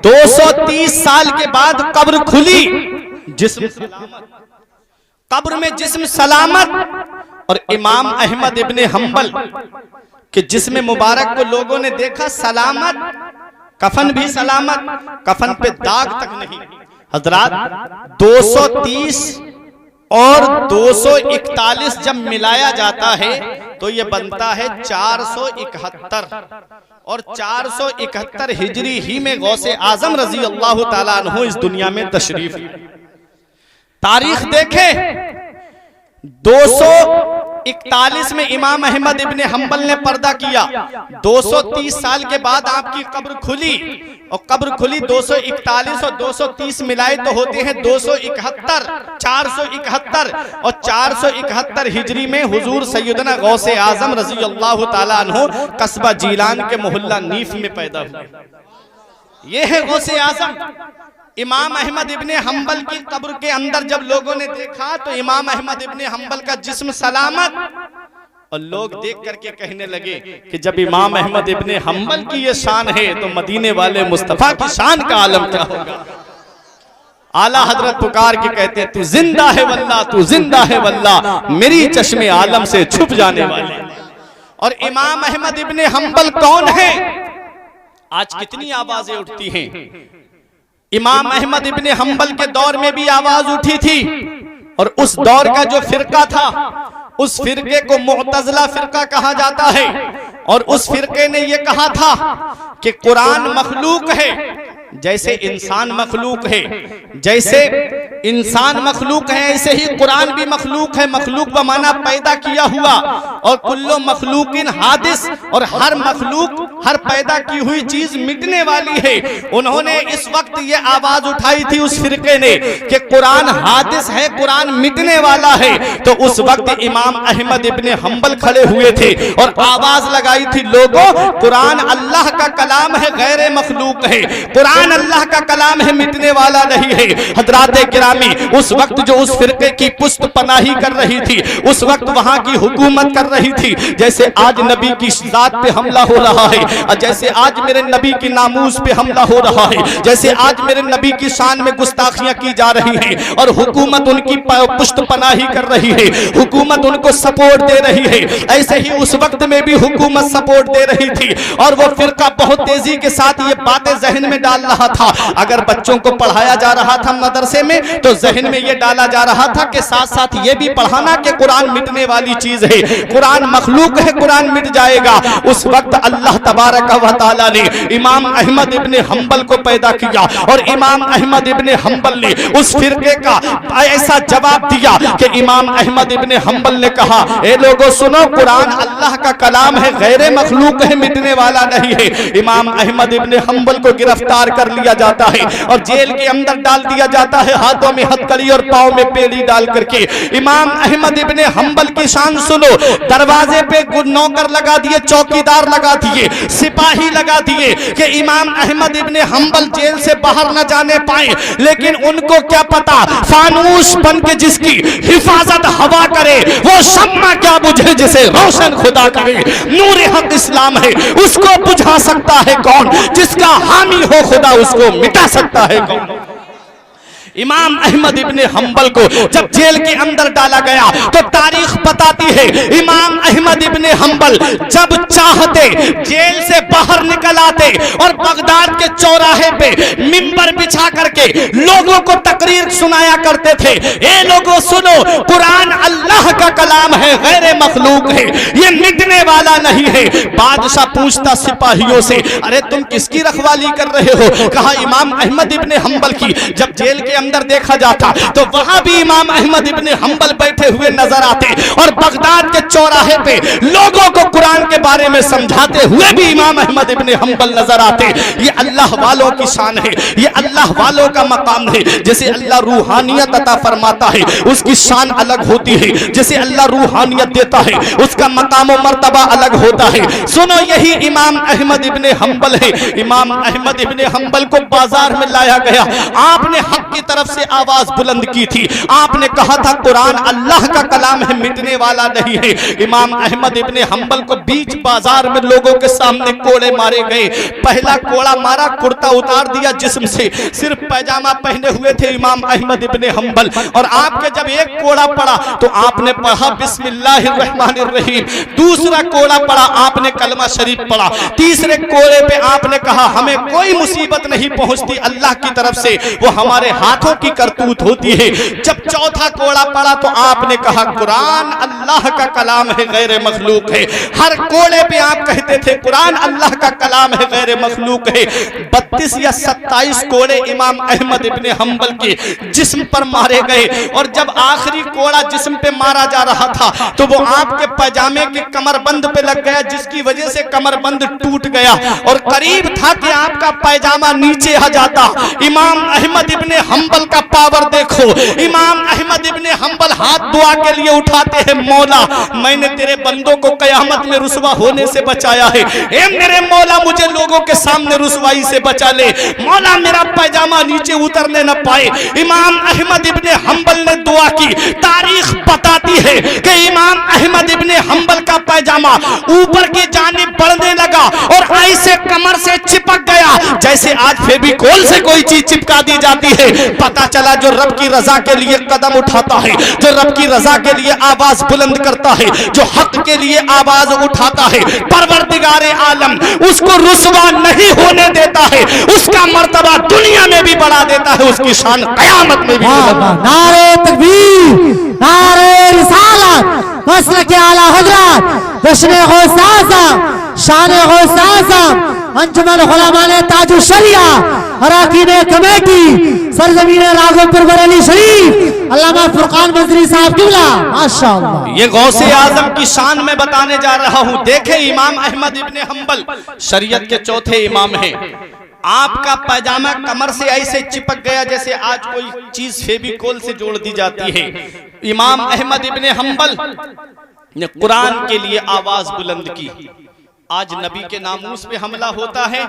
230 साल के बाद कब्र खुली, जिस्म सलामत, कब्र में जिस्म सलामत। और इमाम अहमद इब्ने हम्बल के जिस्म मुबारक को लोगों ने देखा सलामत, कफन भी सलामत, कफन पे दाग तक नहीं। हजरात, 230 और 241 जब मिलाया जाता है तो ये बनता है 471, और 471 हिजरी ही में गौसे आजम रजी अल्लाह ताला अन्हु इस दुनिया में तशरीफ। तारीख देखे, 241 में इमाम अहमद इब्ने हम्बल ने पर्दा किया। 230 साल के बाद आपकी कब्र खुली, और कब्र खुली 241 और 230 मिलाए तो होते हैं 271, 471। और 471 हिजरी में हुजूर सैयदना गौसे आजम रजी अल्लाह ताला अन्हु कस्बा जीलान के मोहल्ला नीफ में पैदा हुए। ये है गौसे आजम। इमाम अहमद इब्ने हम्बल की कब्र के अंदर जब लोगों ने देखा तो इमाम अहमद इब्ने हम्बल का जिस्म सलामत, और लोग देख करके कहने लगे कि जब इमाम अहमद इब्ने हम्बल की ये शान है तो मदीने वाले मुस्तफा की शान का आलम क्या होगा। आला हजरत पुकार के कहते हैं, तू जिंदा है वल्लाह, तू जिंदा है वल्लाह, मेरी चश्मे आलम से छुप जाने वाले। और इमाम अहमद इब्ने हम्बल कौन है? आज कितनी आवाजें उठती हैं। इमाम अहमद इब्ने हम्बल के दौर में भी आवाज उठी थी, और उस दौर का जो फिरका था उस फिरके को मुअतज़िला फिरका कहा जाता है। और उस फिरके ने यह कहा था कि कुरान मखलूक है, जैसे इंसान मखलूक है, जैसे इंसान मखलूक है ऐसे ही कुरान भी मखलूक है। मखलूक बमाना पैदा किया हुआ, और कुल्लो मखलूकिन हादिस, और हर मखलूक हर पैदा की हुई चीज मिटने वाली है। उन्होंने इस वक्त ये आवाज उठाई थी उस फिरके ने कि कुरान हादिस है, कुरान मिटने वाला है। तो उस वक्त इमाम अहमद इब्ने हंबल खड़े हुए थे और आवाज लगाई थी, लोगों कुरान अल्लाह का कलाम है, गैर मखलूक है। कुरान अल्लाह का कलाम है, मिटने वाला नहीं है। हजरात गिरामी, उस वक्त जो उस फिरके की पुष्ट पनाही कर रही थी, उस वक्त वहां की हुकूमत कर रही थी, जैसे आज नबी की जात पे हमला हो रहा है, और जैसे आज मेरे नबी की नामूस पे हमला हो रहा है, जैसे आज मेरे नबी की शान में गुस्ताखियां की जा रही हैं, और हुकूमत उनकी पुष्ट पनाही कर रही है, हुकूमत उनको सपोर्ट दे रही है। ऐसे ही उस वक्त में भी हुकूमत सपोर्ट दे रही थी, और वो फिरका बहुत तेजी के साथ ये बातें जहन में डाल रहा था। अगर बच्चों को पढ़ाया जा रहा था मदरसे में तो जहन में ये डाला जा रहा था कि साथ साथ ये भी पढ़ाना कि कुरान मिटने वाली चीज है, कुरान मखलूक है, कुरान मिट जाएगा। उस वक्त अल्लाह तबारक व तआला ने इमाम अहमद इब्ने हंबल को पैदा किया, और इमाम अहमद इब्ने हंबल ने उस फिरके का ऐसा जवाब दिया कि इमाम अहमद इब्ने हंबल ने कहा, ए लोगों सुनो, कुरान अल्लाह का कलाम है, गैर मखलूक है, मिटने वाला नहीं है। इमाम अहमद इब्ने हंबल को गिरफ्तार कर लिया जाता है और जेल के अंदर डाल दिया जाता है, हाथों में हथकड़ी और पांव में पेड़ी डाल करके। इमाम अहमद इब्ने हंबल की शान सुनो, दरवाजे पे नौकर लगा दिए, चौकीदार लगा दिए, सिपाही लगा दिए कि इमाम अहमद इब्ने हंबल जेल से बाहर न जाने पाए। लेकिन उनको क्या पता, फानूस बन के जिसकी हिफाजत हवा करे वो शम्मा क्या बुझे जिसे रोशन खुदा करे। नूर हक इस्लाम है, उसको बुझा सकता है कौन, जिसका हामी हो खुदा उसको मिटा सकता है कौन। इमाम अहमद इब्ने हंबल को जब जेल के अंदर डाला गया तो तारीख बताती है, इमाम अहमद इब्ने हंबल जब चाहते जेल से बाहर निकल आते और बगदाद के चौराहे पे मिंबर बिछा करके लोगों को तकरीर सुनाया करते थे। ए लोगों सुनो, कुरान अल्लाह का कलाम है, गैर मखलूक है, ये मिटने वाला नहीं है। बादशाह पूछता सिपाहियों से, अरे तुम किसकी रखवाली कर रहे हो? कहा इमाम अहमद इब्ने हंबल की। जब जेल के अंदर देखा जाता तो वहां भी इमाम अहमद इब्ने हंबल बैठे हुए नजर आते और बगदाद के चौराहे पे लोगों को कुरान के बारे में समझाते हुए भी इमाम अहमद इब्ने हंबल नजर आते। ये अल्लाह वालों की शान है, ये अल्लाह वालों का मकाम है। जैसे अल्लाह रूहानियत अता फरमाता है उसकी शान अलग होती है, जैसे अल्लाह रूहानियत देता है उसका मकाम और मर्तबा अलग होता है। सुनो, यही इमाम अहमद इब्ने हंबल है। इमाम अहमद इब्ने हंबल को बाजार में लाया गया, आपने हक की तरफ से आवाज बुलंद की थी, आपने कहा था कुरान अल्लाह का कलाम है, मिटने वाला नहीं है। इमाम अहमद इब्ने हंबल को बीच बाजार में लोगों के सामने कोड़े मारे गए। पहला कोड़ा मारा, कुर्ता उतार दिया जिस्म से, सिर्फ पैजामा पहने हुए थे इमाम अहमद इब्ने हंबल। और आपके जब एक कोड़ा पड़ा तो आपने पढ़ा बिस्मिल्लाहिर्रहमानिर्रहीम। दूसरा कोड़ा पड़ा, आपने कलमा शरीफ पढ़ा। तीसरे कोड़े पे आपने कहा हमें कोई मुसीबत नहीं पहुंचती अल्लाह की तरफ से, वो हमारे हाथों की करतूत होती है। जब चौथा कोड़ा पड़ा तो आपने कहा कुरान अल्लाह का कलाम है, गैर मखलूक है। हर कोड़े पे आप कहते थे कुरान अल्लाह का कलाम है, गैर मखलूक है। 32 या 27 कोड़े इमाम अहमद इब्ने हंबल के जिस्म पर मारे गए। और जब आखिरी कोड़ा जिस्म पे मारा जा रहा था तो वो आपके पैजामे के कमरबंद पे लग गया, जिसकी वजह से कमरबंद टूट गया और करीब था कि आपका पैजामा नीचे आ जाता। इमाम अहमद इब्ने हंबल का पावर देखो। इमाम अहमद इब्ने हंबल हाथ दुआ के लिए उठाते हैं, मौला मैंने तेरे बंदों को कयामत में रुसवा होने से बचाया है, ए मेरे मौला मुझे लोगों के सामने रुसवाई से बचा ले, मौला मेरा पैजामा नीचे उतरने न पाए। इमाम अहमद इब्ने हंबल ने दुआ की। तारीख बताती है कि इमाम अहमद इब्ने हंबल का पैजामा ऊपर की जानिब बढ़ने लगा और ऐसे कमर से चिपक गया जैसे आज फेविकोल से कोई चीज चिपका दी जाती है। पता चला जो रब की रजा के लिए कदम उठाता है, जो रब की रजा के लिए आवाज बुलंद करता है, जो हक के लिए आवाज उठाता है, परवरदिगारे आलम उसको रुसवा नहीं होने देता है, उसका मर्तबा दुनिया में भी बढ़ा देता है, उसकी शान कयामत में भी। नारे तकबीर, नारे रिसालत, मसलक आला हजरत, जश्न गौस आज़म, शान गौस आज़म, अंजुमन उलमा ताजुल शरिया, अरकान कमेटी, सरजमीन राघोपुर बरेली शरीफ, अल्लामा फुरकान मंजरी साहब किबला, माशाअल्लाह। ये गौसे आजम की शान में बताने जा रहा हूं। देखे इमाम अहमद इब्ने हंबल शरीयत के चौथे इमाम हैं। आपका पैजामा कमर से ऐसे चिपक गया जैसे आज कोई चीज फेविकोल से जोड़ दी जाती है। इमाम अहमद इब्ने हंबल ने कुरान के लिए आवाज बुलंद की। आज नबी के नामूस पे हमला होता है,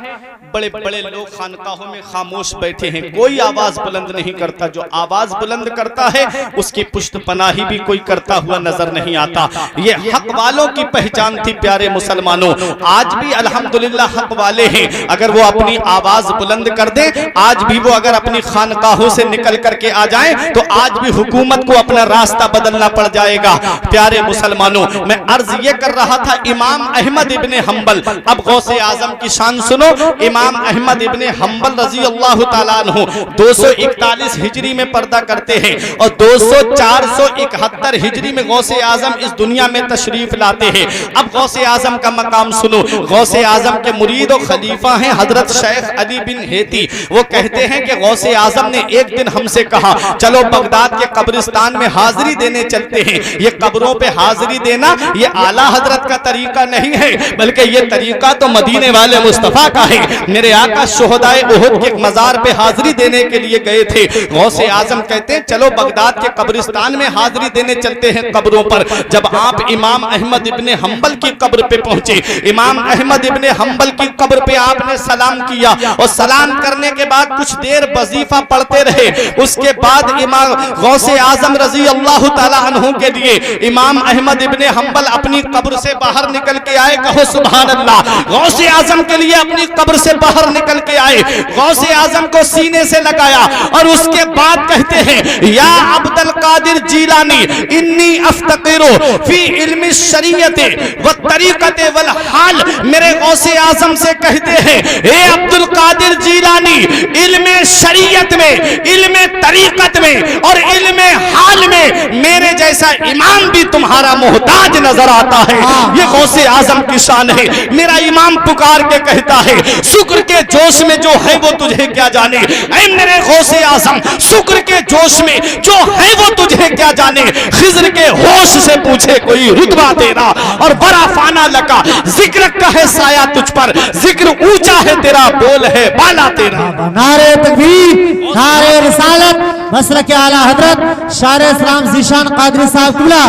बड़े बड़े लोग खानकाहों में खामोश बैठे हैं, कोई आवाज बुलंद नहीं करता। जो आवाज बुलंद करता है उसकी पुष्ट पनाही भी कोई करता हुआ नजर नहीं आता। ये हक वालों की पहचान थी प्यारे मुसलमानों। आज भी अल्हम्दुलिल्लाह हक वाले हैं, अगर वो अपनी आवाज बुलंद कर दे, आज भी वो अगर अपनी खानकाहों से निकल करके आ जाए तो आज भी हुकूमत को अपना रास्ता बदलना पड़ जाएगा। प्यारे मुसलमानों, मैं अर्ज ये कर रहा था इमाम अहमद इब्ने हंबल। अब गौसे आजम की शान सुनो। इमाम अहमद इब्ने हंबल रजी अल्लाह ताला अन्हु 241 हिजरी में पर्दा करते हैं और 471 हिजरी में गौसे आजम इस दुनिया में तशरीफ लाते हैं। अब गौसे आजम का मकाम सुनो। गौसे आजम के मुरीद और खलीफा हैं हजरत शेख अली बिन हेती। वो कहते हैं कि गौसे आजम ने एक दिन हमसे कहा, चलो बगदाद के कब्रिस्तान में हाजिरी देने चलते हैं। ये कब्रों पे हाजिरी देना ये आला हजरत का तरीका नहीं है, बल्कि ये तरीका तो मदीने वाले मुस्तफा का है। मेरे आका शुहदाए उहुद के मजार पे हाजिरी देने के लिए गए थे। गौसे आजम कहते हैं चलो बगदाद के कब्रिस्तान में हाजिरी देने चलते हैं कब्रों पर। जब आप इमाम अहमद इब्ने हंबल की कब्र पे पहुंचे, इमाम अहमद इब्ने हंबल की कब्र पे आपने सलाम किया और सलाम करने के बाद कुछ देर वजीफा पढ़ते रहे। उसके बाद इमाम गौसे आजम रजी अल्लाह ताला अन्हु के लिए इमाम अहमद इब्ने हंबल अपनी कब्र से बाहर निकल के आए। कहो सुभान अल्लाह। गौसे आजम के लिए अपनी कब्र से बाहर निकल के आए, गौसे आजम को सीने से लगाया और उसके बाद कहते हैं या अब्दुल कादिर जीलानी इन्नी अफ्तकिरु फी इल्मी शरीयत व तरीकत वल हाल। मेरे गौसे आजम से कहते हैं हे अब्दुल कादिर जीलानी, इल्मे शरीयत में, इल्मे तरीकत में और इल्मे हाल में मेरे जैसा इमाम भी तुम्हारा मोहताज नजर आता है। ये गौसे आजम की शान है। मेरा इमाम पुकार के कहता है शुक्र के जोश में जो है वो तुझे क्या जाने। ऐ मेरे गौसे आजम, शुक्र के जोश में जो है वो तुझे क्या जाने। खिज़र के होश से पूछे कोई रुतबा तेरा और बड़ा फाना लगा। जिक्र का है साया तुझ पर, जिक्र ऊंचा है तेरा, बोल है बाला तेरा। नारे तकबीर, नारे रिसालत, मसलक आला हजरत शार इस्लाम ज़ीशान कादरी साहब किबला,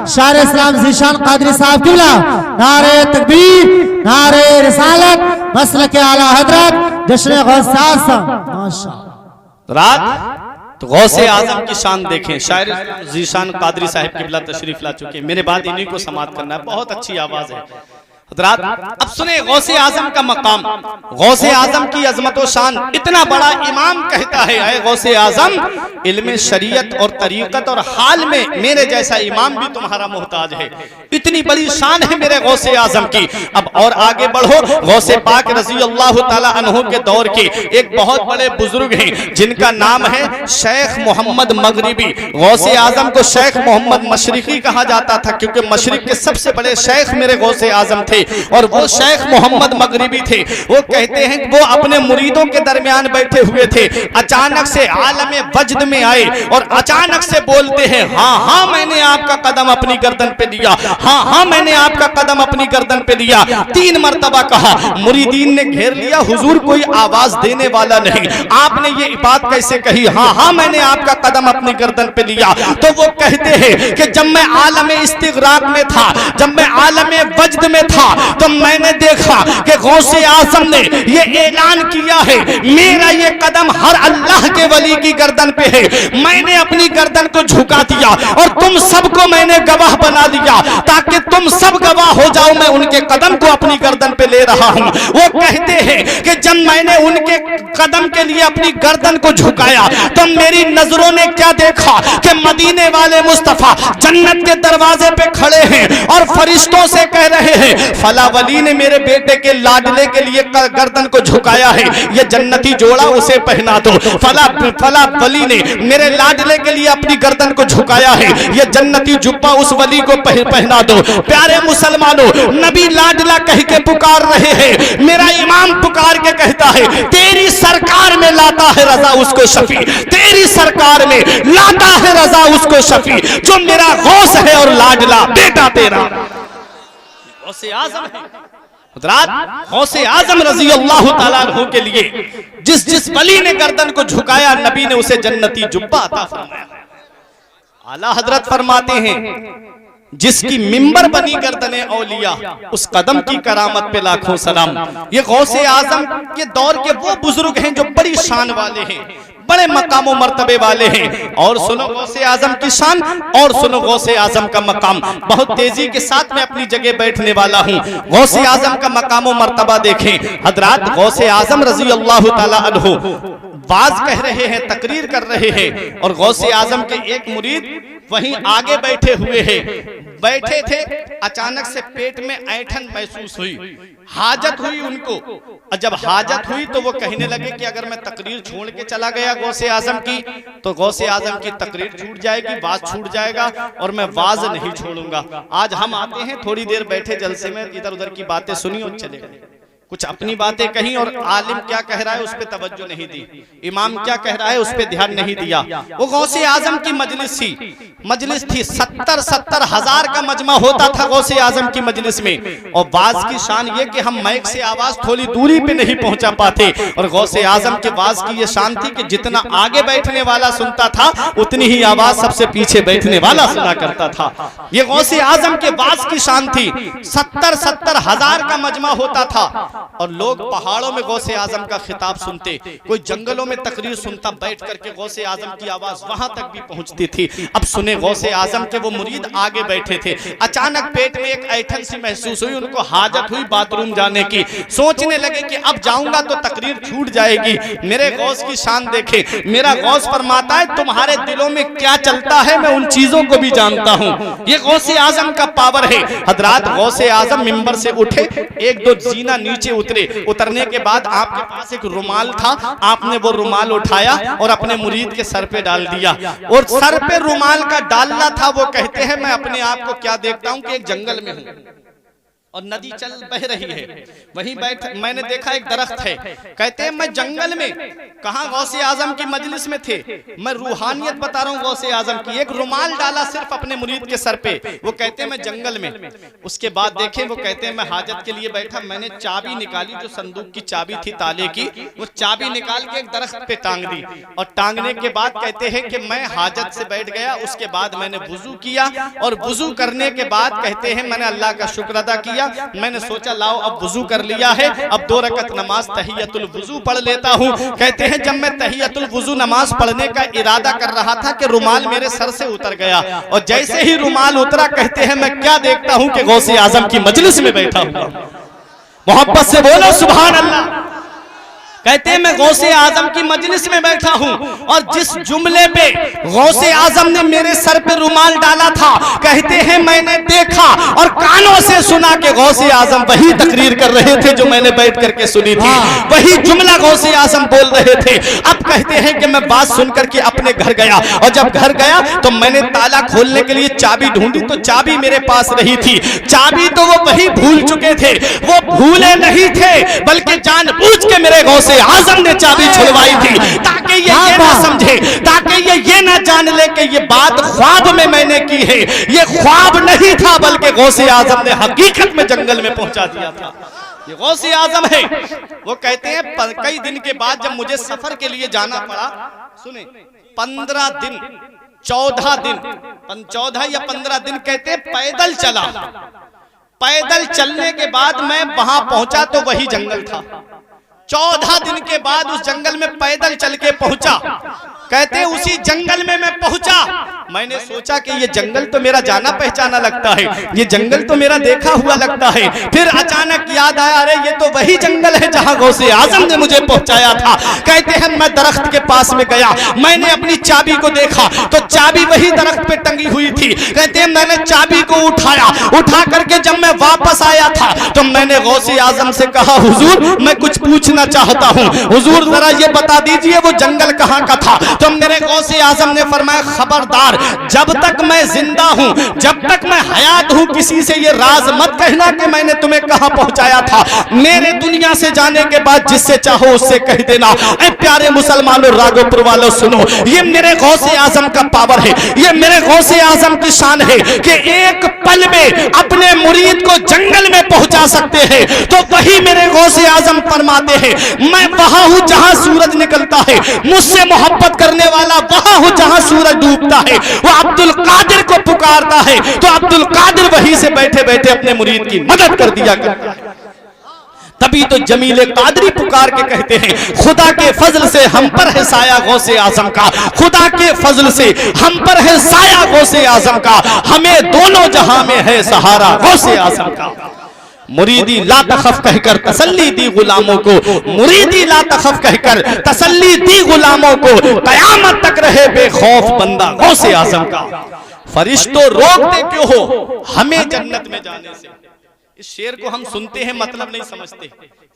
शार इस्लाम ज़ीशान कादरी साहब किबला। नारे तकबीर, नारे रिसालत, मसलक आला हजरत जश्न गौस आज़म। माशाअल्लाह। रात तो गौसे आजम की शान देखें। शायर ज़ीशान कादरी साहब किबला तशरीफ ला चुके। मेरे बाद इन्हीं को समाप्त करना है, बहुत अच्छी आवाज है। अब सुने गौसे आजम का मकाम, गौसे आजम की अजमत व शान। इतना बड़ा इमाम कहता है ऐ गौसे आजम, इल्मे शरीयत और तरीकत और हाल में मेरे जैसा इमाम भी तुम्हारा मोहताज है। इतनी बड़ी शान है मेरे गौसे आजम की। अब और आगे बढ़ो। गौसे पाक रजी अल्लाह ताला अन्हु के दौर के एक बहुत बड़े बुजुर्ग हैं जिनका नाम है शेख मोहम्मद मगरिबी। गौसे आजम को शेख मोहम्मद मशरिकी कहा जाता था क्योंकि मशरिक के सबसे बड़े शेख मेरे गौसे आजम थे और वो शेख मोहम्मद मगरिबी थे। वो कहते हैं कि वो अपने मुरीदों के दरमियान बैठे हुए थे, अचानक से आलम वजद में आए और अचानक से बोलते हैं हाँ हाँ मैंने आपका कदम अपनी गर्दन पे लिया, हाँ हाँ मैंने आपका कदम अपनी गर्दन पे लिया। 3 मरतबा कहा। मुरीदीन ने घेर लिया, हुजूर कोई आवाज देने वाला नहीं, आपने ये बात कैसे कही, हाँ हाँ मैंने आपका कदम अपनी गर्दन पे लिया। तो वो कहते हैं कि जब मैं आलम इस्तिगराक में था, जब मैं आलम वजद में था, तो मैंने देखा कि गौसे आजम ने ये ऐलान किया है मेरा ये कदम हर अल्लाह के वली की गर्दन पे है। मैंने अपनी गर्दन को झुका दिया और तुम सबको मैंने गवाह बना दिया ताकि तुम सब गवाह हो जाओ। मैं उनके कदम को अपनी गर्दन पे ले रहा हूं। वो कहते हैं कि जब मैंने उनके कदम के लिए अपनी गर्दन को झुकाया तो मेरी नजरों ने क्या देखा कि मदीने वाले मुस्तफा जन्नत के दरवाजे पे खड़े हैं और फरिश्तों से कह रहे हैं फला वली ने मेरे बेटे के लाडले के लिए गर्दन को झुकाया है, ये जन्नती जोड़ा उसे पहना दो। फला वली ने मेरे लाडले के लिए अपनी गर्दन को झुकाया है, ये जन्नती जुब्बा उस वली को पहना दो। प्यारे मुसलमानों, नबी लाडला कह के पुकार रहे हैं। मेरा इमाम पुकार के कहता है तेरी सरकार में लाता है रजा उसको शफी, तेरी सरकार में लाता है रजा उसको शफी, जो मेरा गौस है और लाडला बेटा तेरा गौसे आजम है। गौसे आजम रजी अल्लाह ताला अन्हु के लिए जिस वली ने गर्दन को झुकाया नबी ने उसे जन्नती जुब्बा अता फरमाया। आला हजरत फरमाते हैं जिसकी मिंबर बनी गर्दने औलिया उस कदम की करामत पे लाखों सलाम। ये गौसे आजम के दौर के वो बुजुर्ग हैं जो बड़ी शान वाले हैं, बड़े मकामों मर्तबे वाले हैं। और सुनो गौसे आजम की शान और सुनो गौसे आजम का मकाम। बहुत तेजी के साथ मैं अपनी जगह बैठने वाला हूँ। गौसे आजम का मकामों मर्तबा देखें हजरात। गौसे आजम रजी अल्लाह ताला अन्हु बाज कह रहे हैं, तकरीर कर रहे हैं और गौसे आजम के एक मुरीद वहीं आगे बैठे हुए हैं। बैठे थे, अचानक से पेट में ऐंठन महसूस हुई, हाजत हुई उनको। और जब हाजत हुई तो वो कहने लगे कि अगर मैं तकरीर छोड़ के चला गया गौसे आजम की तो गौसे आजम की तकरीर छूट जाएगी, वाज छूट जाएगा और मैं वाज नहीं छोड़ूंगा। आज हम आते हैं, थोड़ी देर बैठे जलसे में, इधर उधर की बातें सुनी और चले गए, कुछ अपनी बातें कही और आलिम क्या कह रहा है उस पर तवज्जो नहीं दी, इमाम क्या कह रहा है उस पर ध्यान नहीं दिया। वो गौसे आजम की मजलिस थी 70 हजार का मजमा होता था गौसे आजम की मजलिस में। और बाज की शान ये कि हम माइक से आवाज थोड़ी दूरी पे नहीं पहुंचा पाते और गौसे आजम के बाज की ये शान थी कि जितना आगे बैठने वाला सुनता था उतनी ही आवाज सबसे पीछे बैठने वाला सुना करता था। ये गौसे आजम के बाज की शान थी। 70 हजार का मजमा होता था और लोग पहाड़ों में गौसे आजम का खिताब सुनते, कोई जंगलों में तकरीर सुनता, बैठ करके गौसे आजम की आवाज वहां तक भी पहुंचती थी। अब सुने गौसे आजम के वो मुरीद आगे बैठे थे, अचानक पेट में एक ऐंठन सी महसूस हुई, उनको हाजत हुई बाथरूम जाने की। सोचने लगे कि अब जाऊंगा तो तकरीर छूट जाएगी। मेरे गौस की शान देखे, मेरा गौस फरमाता है तुम्हारे दिलों में क्या चलता है मैं उन चीजों को भी जानता हूं। ये गौसे आजम का पावर है हजरात। गौसे आजम मिंबर से उठे, एक दो जीना नीचे उतरने के बाद आपके पास एक रुमाल था, आपने वो रुमाल उठाया और अपने मुरीद के सर पे डाल दिया। और सर पे रुमाल का डालना था। वो कहते हैं मैं अपने आप को क्या देखता हूं कि एक जंगल में हूं और नदी चल बह रही है, वहीं बैठ मैंने देखा एक दरख्त है। कहते हैं मैं जंगल में, कहां गौसे आजम की मजलिस में थे, मैं रूहानियत बता रहा हूं गौसे आजम की। एक रुमाल डाला सिर्फ अपने मुरीद के सर पे, वो कहते हैं मैं जंगल में। उसके बाद देखें वो कहते हैं मैं हाजत के लिए बैठा, मैंने चाबी निकाली, जो संदूक की चाबी थी ताले की, वो चाबी निकाल के एक दरख्त पे टांग दी और टांगने के बाद कहते हैं कि मैं हाजत से बैठ गया। उसके बाद मैंने वुजू किया और वुजू करने के बाद कहते हैं मैंने अल्लाह का शुक्र अदा किया। मैंने सोचा लाओ अब वुजू कर लिया है, अब 2 रकत नमाज तहियतुल वुजू पढ़ लेता हूं। कहते हैं जब मैं तहियतुल वुजू नमाज पढ़ने का इरादा कर रहा था कि रुमाल मेरे सर से उतर गया और जैसे ही रुमाल उतरा कहते हैं मैं क्या देखता हूं कि गौसे आजम की मजलिस में बैठा हुआ। मोहब्बत से बोलो सुभान अल्लाह। कहते हैं मैं गौसे आजम की मजलिस में बैठा हूं और जिस जुमले पे गौसे आजम ने मेरे सर पे रुमाल डाला था, कहते हैं मैंने देखा और कानों से सुना कि गौसे आजम वही तकरीर कर रहे थे जो मैंने बैठ करके सुनी थी, वही जुमला गौसे आजम बोल रहे थे। अब कहते हैं कि मैं बात सुन करके अपने घर गया और जब घर गया तो मैंने ताला खोलने के लिए चाबी ढूंढी तो चाबी मेरे पास रही थी। चाबी तो वो वही भूल चुके थे, वो भूले नहीं थे बल्कि जानबूझ के मेरे गौसे आजम ने चाबी छुड़वाई थी ताकि ये ना समझे, ताकि ये ना जान ले कि ये बात ख्वाब में मैंने की है। ये ख्वाब नहीं था बल्कि गौसे आजम ने हकीकत में जंगल में पहुंचा दिया था। ये गौसे आजम है। वो कहते हैं कई दिन के बाद जब मुझे सफर के लिए जाना पड़ा, सुने 15 दिन 14 दिन 14 या 15 दिन कहते पैदल चला। पैदल चलने के बाद मैं वहां पहुंचा तो वही जंगल था। 14 दिन के बाद उस जंगल में पैदल चल के पहुंचा। कहते उसी जंगल में मैं पहुंचा, मैंने सोचा कि ये जंगल तो मेरा जाना पहचाना लगता है, ये जंगल तो मेरा देखा हुआ लगता है। फिर अचानक याद आया, अरे ये तो वही जंगल है जहां गौसे आजम ने मुझे पहुंचाया था। कहते हैं मैं दरख्त के पास में गया, मैंने अपनी चाबी को देखा तो चाबी वही दरख्त पे टंगी हुई थी। कहते हैं मैंने चाबी को उठाया, उठा करके जब मैं वापस आया था तो मैंने गौसे आजम से कहा, हुजूर मैं कुछ पूछना चाहता हूँ, हुजूर जरा ये बता दीजिए वो जंगल कहाँ का था। तो मेरे गौसे आजम ने फरमाया, खबरदार जब तक मैं जिंदा हूं, जब तक मैं हयात हूं, किसी से ये राज मत कहना कि मैंने तुम्हें कहां पहुंचाया था। मेरे दुनिया से जाने के बाद जिससे चाहो उससे कह देना। ऐ प्यारे मुसलमानों, रागोपुर वालों सुनो, ये मेरे गौसे आजम का पावर है, ये मेरे गौसे आजम की शान है कि एक पल में अपने मुरीद को जंगल में पहुंचा सकते हैं। तो वही मेरे गौसे आजम फरमाते हैं, मैं वहां हूं जहां सूरज निकलता है, मुझसे मोहब्बत करने वाला वहां हूं जहां सूरज डूबता है। वो अब्दुल कादिर को पुकारता है तो अब्दुल कादिर वहीं से बैठे बैठे अपने मुरीद की मदद कर दिया करता है। तभी तो जमीले कादरी पुकार के कहते हैं, खुदा के फजल से हम पर है साया गौसे आजम का, खुदा के फजल से हम पर है साया गौसे आजम का, हमें दोनों जहां में है सहारा गौसे आजम का। मुरीदी ला तखफ कहकर तसल्ली दी गुलामों को, मुरीदी ला तखफ कहकर तसल्ली दी गुलामों को, कयामत तक रहे बेखौफ बंदा गौसे आजम का। फरिश्तों रोकते क्यों हो हमें जन्नत में जाने से। इस शेर को हम सुनते हैं मतलब नहीं समझते।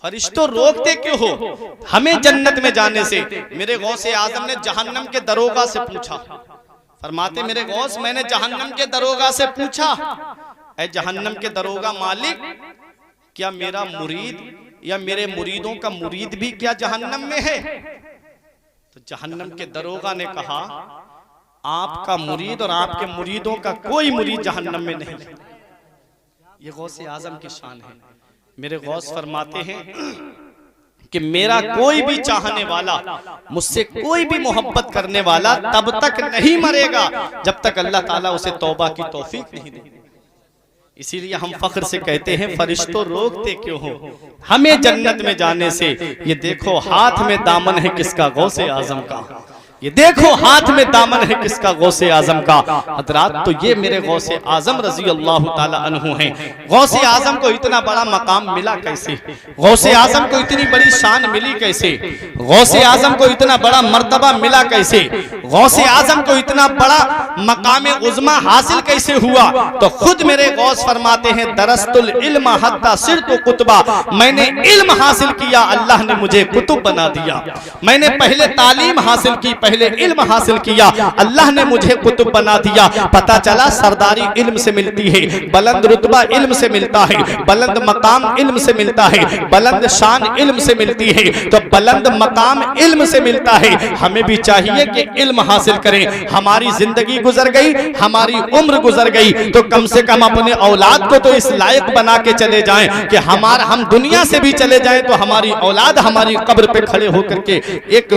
फरिश्तों रोकते क्यों हो हमें जन्नत में जाने से। मेरे गौसे आजम ने जहन्नम के दरोगा से पूछा, फरमाते मेरे गौस मैंने जहन्नम के दरोगा से पूछा, ऐ जहन्नम के दरोगा मालिक, क्या मेरा मुरीद या मेरे मुरीदों का मुरीद भी क्या जहन्नम में है। तो जहन्नम के दरोगा ने कहा, आपका मुरीद और आपके मुरीदों का कोई मुरीद जहन्नम में नहीं। ये गौसे आजम की शान है। मेरे गौस फरमाते हैं कि मेरा कोई भी चाहने वाला, मुझसे कोई भी मोहब्बत करने वाला तब तक नहीं मरेगा जब तक अल्लाह ताला उसे तौबा की तौफीक नहीं दे। इसीलिए हम फख्र से कहते हैं, फरिश्तों रोकते क्यों हो हमें जन्नत में जाने से। ये देखो हाथ में दामन है किसका, गौसे आजम का। ये देखो हाथ में दामन है किसका, गौसे आजम का। हजरात तो ये मेरे गौसे आजम रजी अल्लाह ताला अन्हु हैं। गौसे आजम को इतना बड़ा मकाम मिला कैसे, गौसे आजम को इतनी बड़ी शान मिली कैसे, गौसे आजम को इतना बड़ा मर्तबा मिला कैसे, गौसे आजम को इतना बड़ा मकाम उज़्मा हासिल कैसे हुआ। तो खुद मेरे गौस फरमाते हैं, दरस्तुल इल्म हत्ता सिरतु कुतबा, मैंने इल्म हासिल किया अल्लाह ने मुझे कुतुब बना दिया। मैंने पहले तालीम हासिल की, पहले इल्म हासिल किया, अल्लाह ने मुझे कुतुब बना दिया। पता चला सरदारी इल्म से मिलती है, बुलंद रुतबा इल्म से मिलता है, बुलंद मकाम इल्म से मिलता है, बुलंद शान इल्म से मिलती है। तो बुलंद मकाम इल्म से मिलता है। हमें भी चाहिए कि इल्म हासिल करें। हमारी जिंदगी गुजर गई, हमारी उम्र गुजर गई, तो कम से कम अपने औलाद को तो इस लायक बना के चले जाएं कि हम दुनिया से भी चले जाएं तो हमारी औलाद हमारी कब्र पे खड़े होकर के एक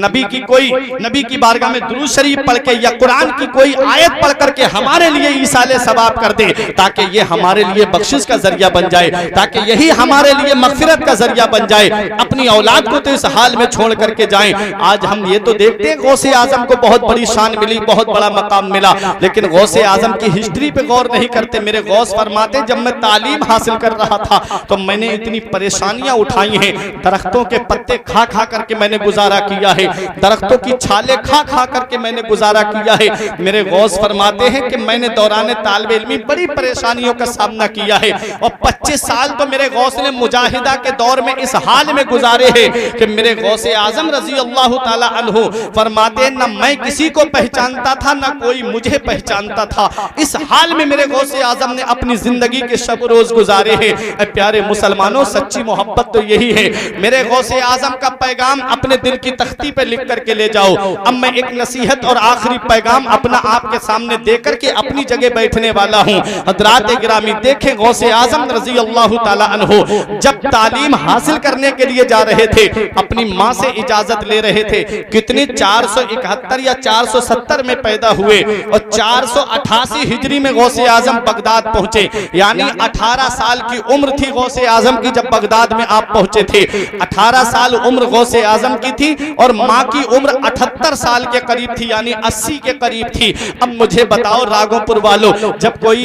नबी की बारगाह में दुरूद शरीफ पढ़ के या कुरान की कोई आयत पढ़ करके हमारे लिए ईसाले सवाब कर दे, ताकि ये हमारे लिए बख्शिश का जरिया बन जाए, ताकि यही हमारे लिए मगफिरत का जरिया बन जाए। अपनी औलाद को तो इस हाल में छोड़ करके जाएं। आज हम ये तो देखते हैं गौसे आजम को बहुत बड़ी शान मिली, बहुत बड़ा मकाम मिला, लेकिन गौसे आजम की हिस्ट्री पे गौर नहीं करते। मेरे गौस फरमाते, जब मैं तालीम हासिल कर रहा था तो मैंने इतनी परेशानियां उठाई हैं। दरख्तों के पत्ते खा खा करके मैंने गुजारा किया है, दरख्तों की छाले खा खा करके मैंने गुजारा किया है। मेरे गौस फरमाते हैं कि मैंने दौरान तालिब इल्मी बड़ी परेशानियों का सामना किया है, और 25 साल तो मेरे गौस ने मुजाहिदा के दौर में इस हाल में गुजारे हैं कि मेरे गौसे आजम रजी अल्लाह ताला अन्हु फरमाते, न मैं किसी को पहचानता था न कोई मुझे पहचानता था। इस हाल में मेरे गौसे आजम ने अपनी जिंदगी के शब रोज गुजारे हैं। प्यारे मुसलमानों, सच्ची मोहब्बत तो यही है। मेरे गौसे आजम का पैगाम अपने दिल की तख्ती पे लिख करके ले जाओ। अब मैं एक नसीहत और आखिरी पैगाम अपना आपके सामने देकर के अपनी जगह बैठने वाला हूँ। हजरात गिरामी, देखें गौसे आजम रजी अल्लाह ताला अन्हु जब तालीम हासिल करने के लिए जा रहे थे, अपनी माँ से इजाजत ले रहे थे। कितनी 471 या 470 में पैदा हुए और 488 हिजरी में गौसे आजम बगदाद पहुंचे, यानी 18 साल की उम्र थी गौसे आजम की जब बगदाद में आप पहुंचे थे। 18 साल उम्र गौसे आजम की थी और माँ की उम्र 78 साल के करीब थी, यानी 80 के करीब थी। अब मुझे बताओ राघोपुर वालों, जब कोई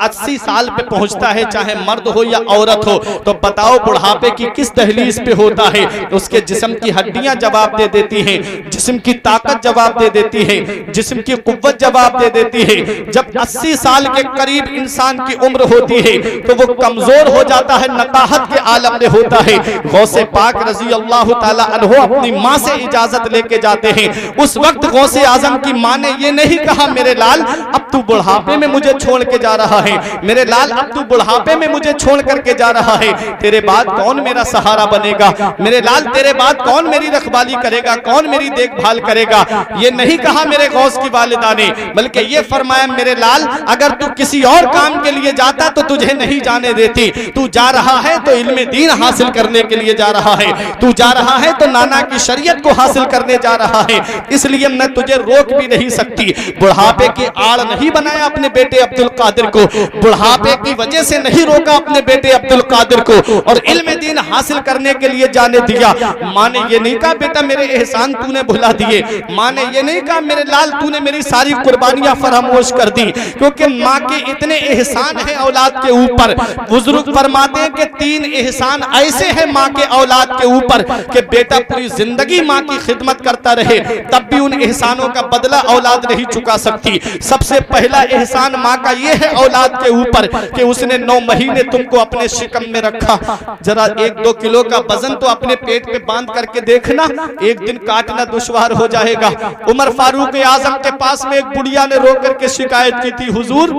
80 साल पे पहुंचता है, चाहे मर्द हो या औरत हो, तो बताओ बुढ़ापे की किस दहलीज पे होता है। उसके जिस्म की हड्डियां जवाब दे देती हैं, जिस्म की ताकत जवाब दे देती है, जिस्म की कुव्वत जवाब दे देती है। जब 80 साल के करीब इंसान की उम्र होती है तो वो कमजोर हो जाता है, नकाहत के आलम में होता है। गौसे पाक रजी अल्लाह ताला अन्हो अपनी माँ से इजाजत लेके जाते हैं। उस वक्त गौसे आजम की माँ ने ये नहीं कहा मेरे लाल अब तू बुढ़ापे में मुझे छोड़ के जा रहा है, मेरे लाल अब तू बुढ़ापे में मुझे छोड़ करके जा रहा है, तेरे बाद कौन मेरा सहारा बनेगा, मेरे लाल तेरे बाद कौन मेरी रखवाली करेगा, कौन मेरी देखभाल करेगा। ये नहीं कहा मेरे गौस की वालिदा ने, बल्कि ये फरमाया मेरे लाल अगर तू किसी और काम के लिए जाता तो तुझे नहीं जाने देती, तू जा रहा है तो इल्मे दीन हासिल करने के लिए जा रहा है, तू जा रहा है तो नाना की शरीयत को हासिल करने जा रहा है, इसलिए मैं तुझे रोक भी नहीं सकती। बुढ़ापे की आड़ नहीं बनाया अपने बेटे अब्दुल कादिर को, बुढ़ापे की वजह से नहीं रोका अपने बेटे अब्दुल कादिर को, और इल्मे दीन हासिल करने के लिए जाने दिया। माँ ने ये नहीं कहा बेटा मेरे एहसान तूने भुला दिए, माँ ने ये नहीं कहा मेरे लाल तूने मेरी सारी कुर्बानियां फरामोश कर दी, क्योंकि माँ के इतने एहसान है औलाद के ऊपर। बुजुर्ग फरमाते हैं कि 3 एहसान ऐसे हैं माँ के औलाद के ऊपर कि बेटा पूरी जिंदगी माँ की खिदमत करता रहे तब भी उन एहसानों का बदला औलाद नहीं चुका सकती। सबसे पहला एहसान माँ का ये है औलाद के ऊपर कि उसने 9 महीने तुमको अपने शिकम में रखा। जरा 1-2 किलो का वजन तो अपने पेट पे बांध करके देखना, एक दिन काटना दुश्वार हो जाएगा। उमर फारूक आजम के पास में एक बुढ़िया ने रो करके शिकायत की थी, हुजूर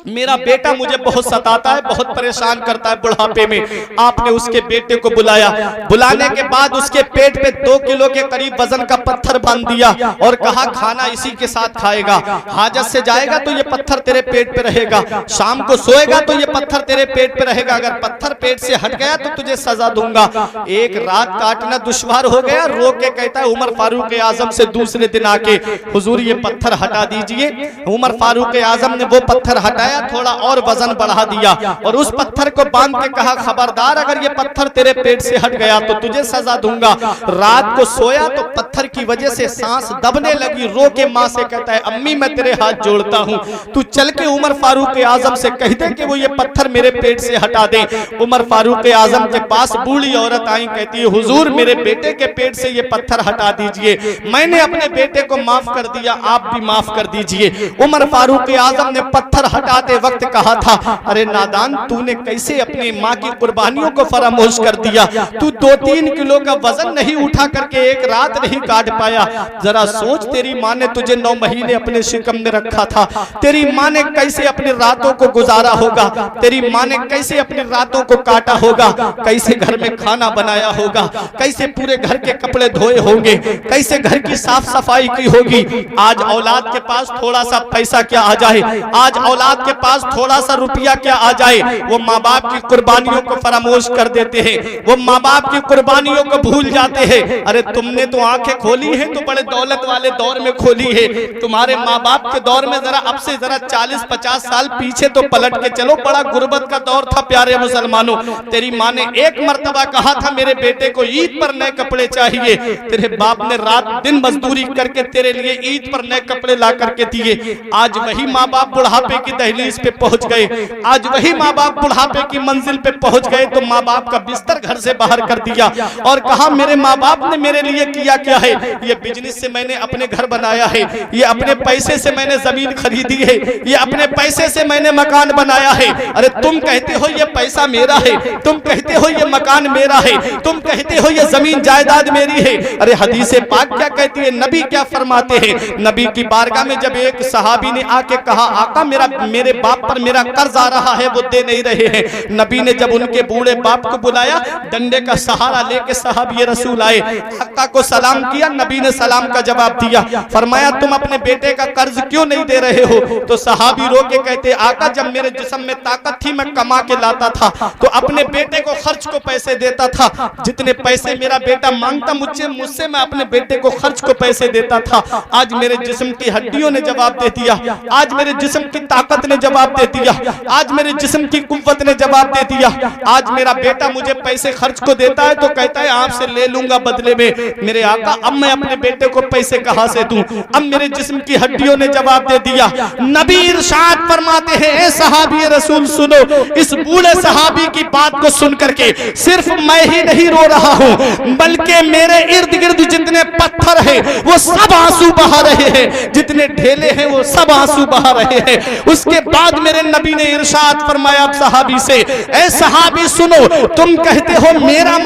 मेरा बेटा मुझे बहुत सताता है, बहुत परेशान करता है बुढ़ापे में। आपने उसके बेटे को बुलाया, बुलाने के बाद उसके पेट पे 2 किलो के करीब वजन का पत्थर बांध दिया और कहा खाना इसी के साथ खाएगा, हाजत से जाएगा तो ये पत्थर तेरे पेट पे रहेगा, शाम को सोएगा तो ये पत्थर तेरे पेट पे रहेगा, अगर पत्थर पेट से हट गया तो तुझे सजा दूंगा। एक रात काटना दुश्वार हो गया, रो के कहता है उमर फारूक आजम से दूसरे दिन आके हुजूर ये पत्थर हटा दीजिए। उमर फारूक आजम ने वो पत्थर हटाया, थोड़ा और वजन बढ़ा दिया और उस पत्थर को बांध के कहा खबरदार अगर ये पत्थर तेरे पेट से हट गया तो तुझे सजा दूंगा। रात को सोया तो पत्थर की वजह से सांस दबने लगी, रो के माँ से कहता है अम्मी मैं तेरे हाथ जोड़ता हूँ, तू चल के उमर फारूक आजम से कह दे कि वो ये पत्थर मेरे पेट से हटा दे। उमर फारूक आजम के पास बूढ़ी औरत आई, कहती है हुजूर मेरे बेटे के पेट से ये पत्थर हटा दीजिए, मैंने अपने बेटे को माफ कर दिया, आप भी माफ कर दीजिए। उमर फारूक आजम ने पत्थर हटाते वक्त कहा था अरे नादान तूने कैसे अपनी माँ की कुर्बानियों को फरामोश कर दिया, तू 2-3 किलो का वजन नहीं उठा करके एक रात नहीं काट पाया। जरा सोच तेरी माँ ने तुझे 9 महीने अपने शिकम में रखा था, तेरी माँ ने कैसे अपनी रातों को गुजारा होगा, तेरी माँ ने कैसे अपनी रातों को काटा होगा, कैसे घर में खाना बनाया होगा, कैसे पूरे घर के कपड़े धोए होंगे, कैसे घर की साफ सफाई की होगी। आज औलाद के पास थोड़ा सा पैसा क्या आ जाए, आज औलाद के पास थोड़ा सा रुपया क्या आ जाए, वो माँ बाप की कुर्बानियों को फरामोश कर देते हैं, वो माँ बाप की कुर्बानियों को भूल जाते हैं। अरे तुमने तो आंखें खोली हैं तो बड़े दौलत वाले दौर में खोली है, तुम्हारे माँ बाप के दौर में जरा अब से जरा 40-50 साल पीछे तो पलट के चलो, बड़ा गुर्बत का दौर था प्यारे मुसलमानों। तेरी माँ ने एक मर्तबा कहा था मेरे बेटे को ईद पर नए कपड़े चाहिए, तेरे बाप ने रात दिन मजदूरी करके तेरे लिए ईद पर नए कपड़े ला करके दिए। आज वही माँ बाप बुढ़ापे की दहलीज पे पहुंच गए, आज वही माँ बाप बुढ़ापे की मंजिल पे पहुंच गए तो माँ बाप का बिस्तर घर से बाहर कर दिया और कहा मेरे माँ बाप ने मेरे लिए किया क्या है, ये बिजनेस से मैंने अपने घर बनाया है, ये अपने पैसे से मैंने जमीन खरीदी है, ये अपने पैसे से मैंने मकान बनाया है। अरे तुम कहते हो ये पैसा मेरा है, तुम कहते हो ये मकान मेरा है, तुम कहते हो ये जमीन जायदाद मेरी है। अरे हदीसे पाक क्या कहती है, नबी क्या फरमाते हैं, नबी की बारगाह में जब एक सहाबी ने आके कहा आका मेरे बाप पर मेरा कर्ज आ रहा है वो दे नहीं रहे हैं, नबी ने जब उनके बूढ़े बाप को बुलाया डंडे का सहारा लेके साहब ये रसूल आए, आका को सलाम किया, नबी ने सलाम का जवाब दिया, फरमाया तुम अपने बेटे का कर्ज क्यों नहीं दे रहे हो। तो सहाबी रो के कहते आका जब मेरे जिस्म में ताकत थी मैं कमा के लाता था तो अपने बेटे को खर्च को पैसे देता था, जितने पैसे मेरा बेटा मांगता मुझसे मैं अपने बेटे को खर्च को पैसे देता था। आज मेरे जिस्म की हड्डियों ने जवाब दे दिया, आज मेरे जिस्म की ताकत ने ने जवाब दे दिया, आज मेरे जिस्म की कुव्वत ने जवाब दे दिया। आज मेरा बेटा मुझे पैसे खर्च को देता है तो कहता है आपसे ले लूंगा बदले में। मेरे आका अब मैं अपने बेटे को पैसे कहां से दूं? अब मेरे जिस्म की हड्डियों ने जवाब दे दिया। नबी इरशाद फरमाते हैं, ए सहाबी रसूल सुनो, इस बूढ़े सहाबी की बात को सुन करके सिर्फ मैं ही नहीं रो रहा हूं, बल्कि मेरे इर्द गिर्द जितने पत्थर हैं वो सब आंसू बहा रहे हैं, जितने ढेले हैं वो सब आंसू बहा रहे हैं। उसके बाद मेरे नबी ने इरशाद फरमाया सहाबी से, ए सहाबी सुनो, तुम कहते हो मेरा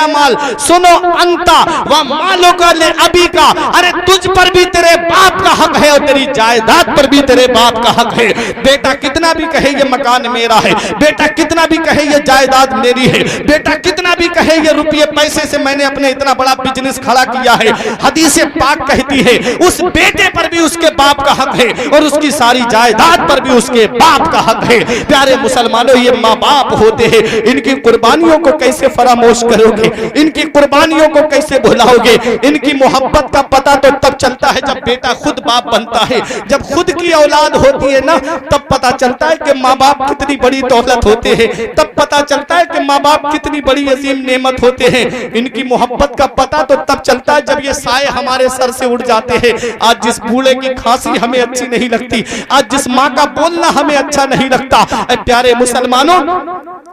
माल, सुनो अंता व मालो का ले अभी का, अरे तुझ पर भी तेरे बाप का हक है और तेरी जायदाद पर भी तेरे बाप का हक है। बेटा कितना भी कहे ये मकान मेरा है, बेटा कितना भी कहे ये जायदाद मेरी है, बेटा कितना भी कहे ये रुपये पैसे से मैंने अपने इतना बड़ा बिजनेस खड़ा किया है, हदीस पाक कहती है उस बेटे पर भी उसके बाप का हक है और उसकी सारी जायदाद पर भी उसके बाप का हक है। प्यारे मुसलमानों, ये माँ बाप होते हैं, इनकी कुर्बानियों को कैसे फरामोश करोगे, इनकी कुर्बानियों को कैसे भुलाओगे? इनकी मोहब्बत का पता तो तब चलता है जब बेटा खुद बाप बनता है, जब खुद की औलाद होती है ना, तब पता चलता है कि माँ बाप कितनी बड़ी दौलत होते हैं, तब पता चलता है कि माँ बाप कितनी बड़ी अजीम नेमत होते हैं। इनकी मोहब्बत का पता तो तब चलता है जब ये साए हमारे सर से उड़ जाते हैं। आज जिस बूढ़े की खांसी हमें अच्छी नहीं लगती, आज जिस माँ का बोलना हमें अच्छा नहीं लगता, प्यारे मुसलमानों,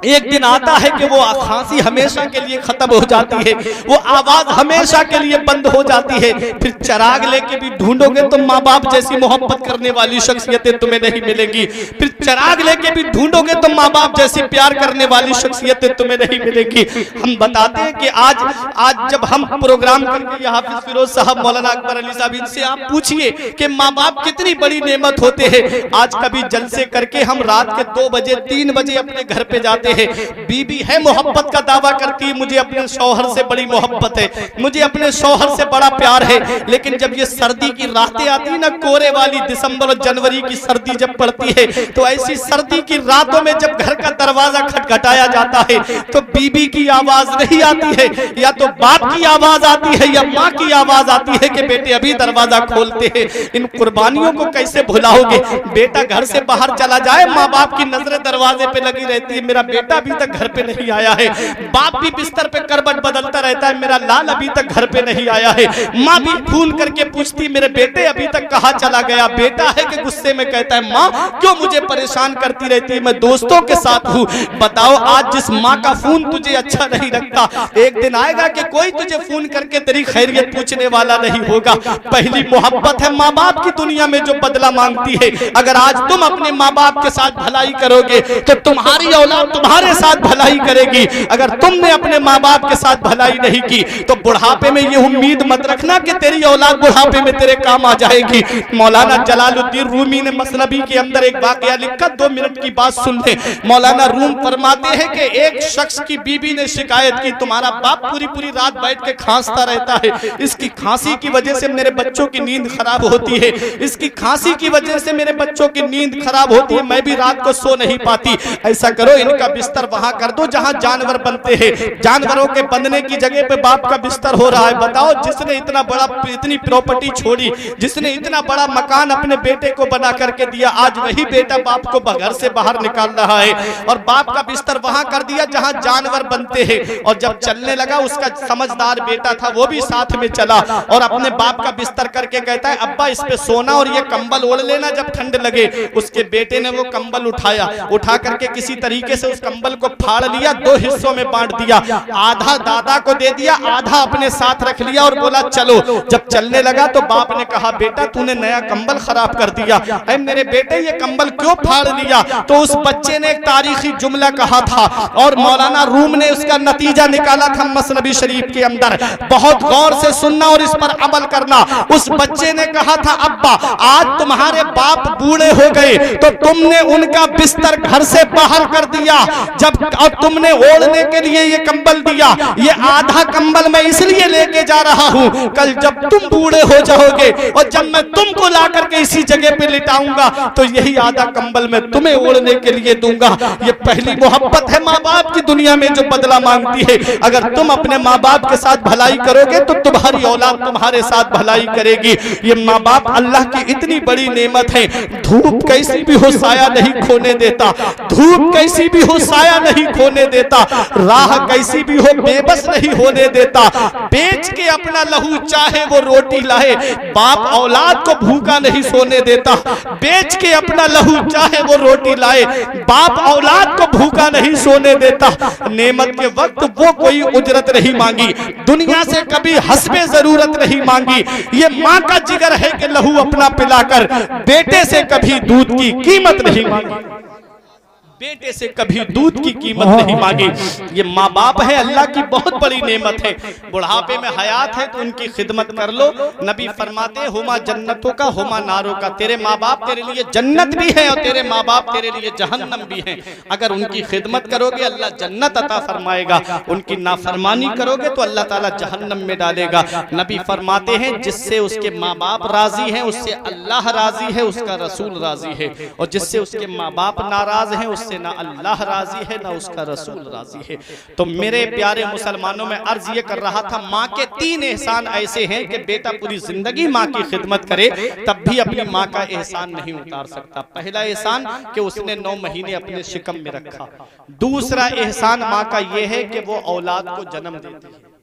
एक दिन आता है कि वो खांसी हमेशा के लिए खत्म हो जाती है, वो आवाज हमेशा के लिए बंद हो जाती है। फिर चिराग लेके भी ढूंढोगे तो माँ बाप जैसी मोहब्बत करने वाली शख्सियतें तुम्हें नहीं मिलेंगी, फिर चिराग लेके भी ढूंढोगे तो माँ बाप जैसी प्यार करने वाली शख्सियतें तुम्हें नहीं मिलेंगी। हम बताते हैं कि आज जब हम प्रोग्राम करके यहाँ फिरोज साहब, मौलाना अकबर अली साहब, इनसे आप पूछिए कि माँ बाप कितनी बड़ी नेमत होते हैं। आज कभी जलसे करके हम रात के 2 बजे 3 बजे अपने घर पे जाते हैं, बीबी है मोहब्बत का दावा करती है, मुझे अपने शौहर से बड़ी मोहब्बत है, मुझे अपने शौहर से बड़ा प्यार है, लेकिन जब ये सर्दी की रातें आती है ना, कोरे वाली दिसंबर और जनवरी की सर्दी जब पड़ती है, तो ऐसी सर्दी की रातों में जब घर का दरवाजा खटखटाया जाता है तो बीबी की आवाज नहीं आती है, या तो बाप की आवाज आती है या माँ की आवाज आती है कि बेटे अभी दरवाजा खोलते हैं। इन कुर्बानियों को कैसे भुलाओगे? बेटा घर से बाहर चला जाए, माँ बाप की नजरें दरवाजे पे लगी रहती है, मेरा बेटा अभी तक घर पे नहीं आया है, बाप भी बिस्तर पे करवट बदलता रहता है, मेरा लाल अभी तक घर पे नहीं आया है, माँ भी फोन करके पूछती मेरे बेटे अभी तक कहाँ चला गया? बेटा है कि गुस्से में कहता है माँ क्यों मुझे परेशान करती रहती है, मैं दोस्तों के साथ हूँ। बताओ, आज जिस माँ का फोन तुझे अच्छा नहीं लगता, एक दिन आएगा कि कोई तुझे फोन करके तेरी खैरियत पूछने वाला नहीं होगा। पहली मोहब्बत है माँ बाप की दुनिया में जो बदला मांगती है। अगर आज तुम अपने माँ बाप के साथ भलाई करोगे तो तुम्हारी औलाद तुम्हारे साथ भलाई करेगी। अगर तुमने अपने माँ बाप के साथ भलाई नहीं की तो बुढ़ापे में ये उम्मीद मत रखना कि तेरी औलाद बुढ़ापे में तेरे काम आ जाएगी। मौलाना जलालुद्दीन रूमी ने मसनबी के अंदर एक वाकया लिखा, 2 मिनट की बात सुन ले। मौलाना रूम फरमाते हैं कि एक शख्स की बीबी ने शिकायत की, तुम्हारा बाप पूरी पूरी रात बैठ के खांसता रहता है, इसकी खांसी की वजह से मेरे बच्चों की नींद खराब होती है, इसकी खांसी की वजह से मेरे बच्चों की नींद खराब होती है, मैं भी रात को सो नहीं पाती। ऐसा करो, इनका बिस्तर वहां कर दो जहां जानवर बनते हैं, जानवरों के बंधने की जगह पे बाप का बिस्तर हो रहा है। बताओ, जिसने इतनी प्रॉपर्टी छोड़ी, जिसने इतना बड़ा मकान अपने बेटे को बना करके दिया, आज वही बेटा बाप को घर से बाहर निकाल रहा है और बाप का बिस्तर वहां कर दिया जहां जानवर बनते हैं। और जब चलने लगा, उसका समझदार बेटा था, वो भी साथ में चला और अपने बाप का बिस्तर करके कहता है अब्बा इस पे सोना और ये कंबल ओढ़ लेना जब ठंड लगे। उसके बेटे ने वो कंबल उठा करके किसी तरीके से उस कंबल को फाड़ लिया, 2 हिस्सों में बांट दिया, आधा दादा को दे दिया, आधा अपने साथ रख लिया और बोला चलो। जब चलने लगा तो बाप ने कहा बेटा तूने नया कंबल खराब कर दिया, अरे मेरे बेटे ये कंबल क्यों फाड़ लिया? तो उस बच्चे ने एक तारीखी जुमला कहा था और मौलाना रूम ने उसका नतीजा निकाला था मसनबी शरीफ के अंदर। बहुत गौर से सुनना और इस पर अमल करना। उस बच्चे ने कहा था अब्बा आज तुम्हारे बाप बूढ़े हो गए तो तुमने उनका बिस्तर घर से बाहर कर दिया, जब और तुमने ओढ़ने के लिए ये कंबल दिया, ये आधा कंबल मैं इसलिए लेके जा रहा हूँ, कल जब तुम बूढ़े हो जाओगे और जब मैं तुमको ला करके इसी जगह पे लिटाऊंगा तो यही आधा कंबल मैं तुम्हें ओढ़ने के लिए दूंगा। ये पहली मोहब्बत है माँ बाप की दुनिया में जो बदला मांगती है। अगर तुम अपने माँ बाप के साथ भलाई करोगे तो तुम्हारी औलाद तुम्हारे साथ भलाई करेगी। ये माँ बाप बाप अल्लाह की इतनी बड़ी नेमत है। धूप कैसी भी हो साया नहीं खोने देता, धूप कैसी भी हो साया नहीं खोने देता, राह कैसी भी हो बेबस नहीं होने देता। बेच के अपना लहू चाहे वो रोटी लाए, बाप औलाद को भूखा नहीं सोने देता। बेच के अपना लहू चाहे वो रोटी लाए, बाप औलाद को भूखा नहीं सोने देता। नेमत के वक्त वो कोई उजरत नहीं मांगी, दुनिया से कभी हस्बे जरूरत नहीं मांगी। ये माँ का जिगर है कि लहू अपना पिलाकर बेटे से कभी दूध की कीमत नहीं मांगी, बेटे से कभी दूध की कीमत नहीं मांगी। ये माँ बाप है, अल्लाह की बहुत बड़ी नेमत है। बुढ़ापे में हयात है तो उनकी खिदमत कर लो। नबी फरमाते हुमा जन्नतों का हुमा नारों का, तेरे माँ बाप तेरे लिए जन्नत भी है और तेरे माँ बाप तेरे लिए जहन्नम भी है। अगर उनकी खिदमत करोगे अल्लाह जन्नत अता फरमाएगा, उनकी नाफरमानी करोगे तो अल्लाह ताला जहन्नम में डालेगा। नबी फरमाते हैं जिससे उसके माँ बाप राजी हैं उससे अल्लाह राजी है, उसका रसूल राजी है, और जिससे उसके माँ बाप नाराज हैं उससे ना अल्लाह राजी है ना उसका रसूल राजी है। तो मेरे प्यारे मुसलमानों में अर्ज ये कर रहा था, माँ के 3 एहसान ऐसे हैं कि बेटा पूरी जिंदगी माँ की खिदमत करे तब भी अपनी माँ का एहसान नहीं उतार सकता। पहला एहसान कि उसने 9 महीने अपने शिकम में रखा। दूसरा एहसान माँ का ये है कि वो औलाद को जन्म देती है।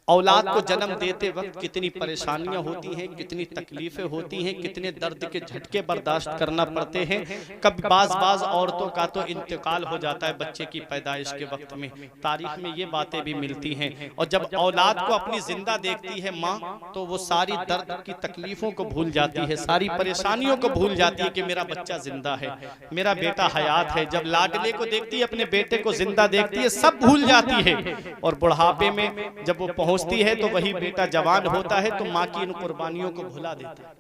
औलाद को जन्म देते वक्त कितनी परेशानियां होती हैं, कितनी तकलीफें होती हैं, कितने दर्द के झटके बर्दाश्त करना पड़ते हैं। कभी बाज औरतों का तो इंतकाल हो जाता है बच्चे की पैदाइश के वक्त में, तारीख में ये बातें भी मिलती हैं। और जब औलाद को अपनी जिंदा देखती है माँ तो वो सारी दर्द की तकलीफों को भूल जाती है, सारी परेशानियों को भूल जाती है कि मेरा बच्चा जिंदा है, मेरा बेटा हयात है। जब लाडले को देखती है, अपने बेटे को जिंदा देखती है, सब भूल जाती है। और बुढ़ापे में जब वो पहुंचती है तो वही बेटा जवान होता है तो माँ की इन कुर्बानियों को भुला देता है।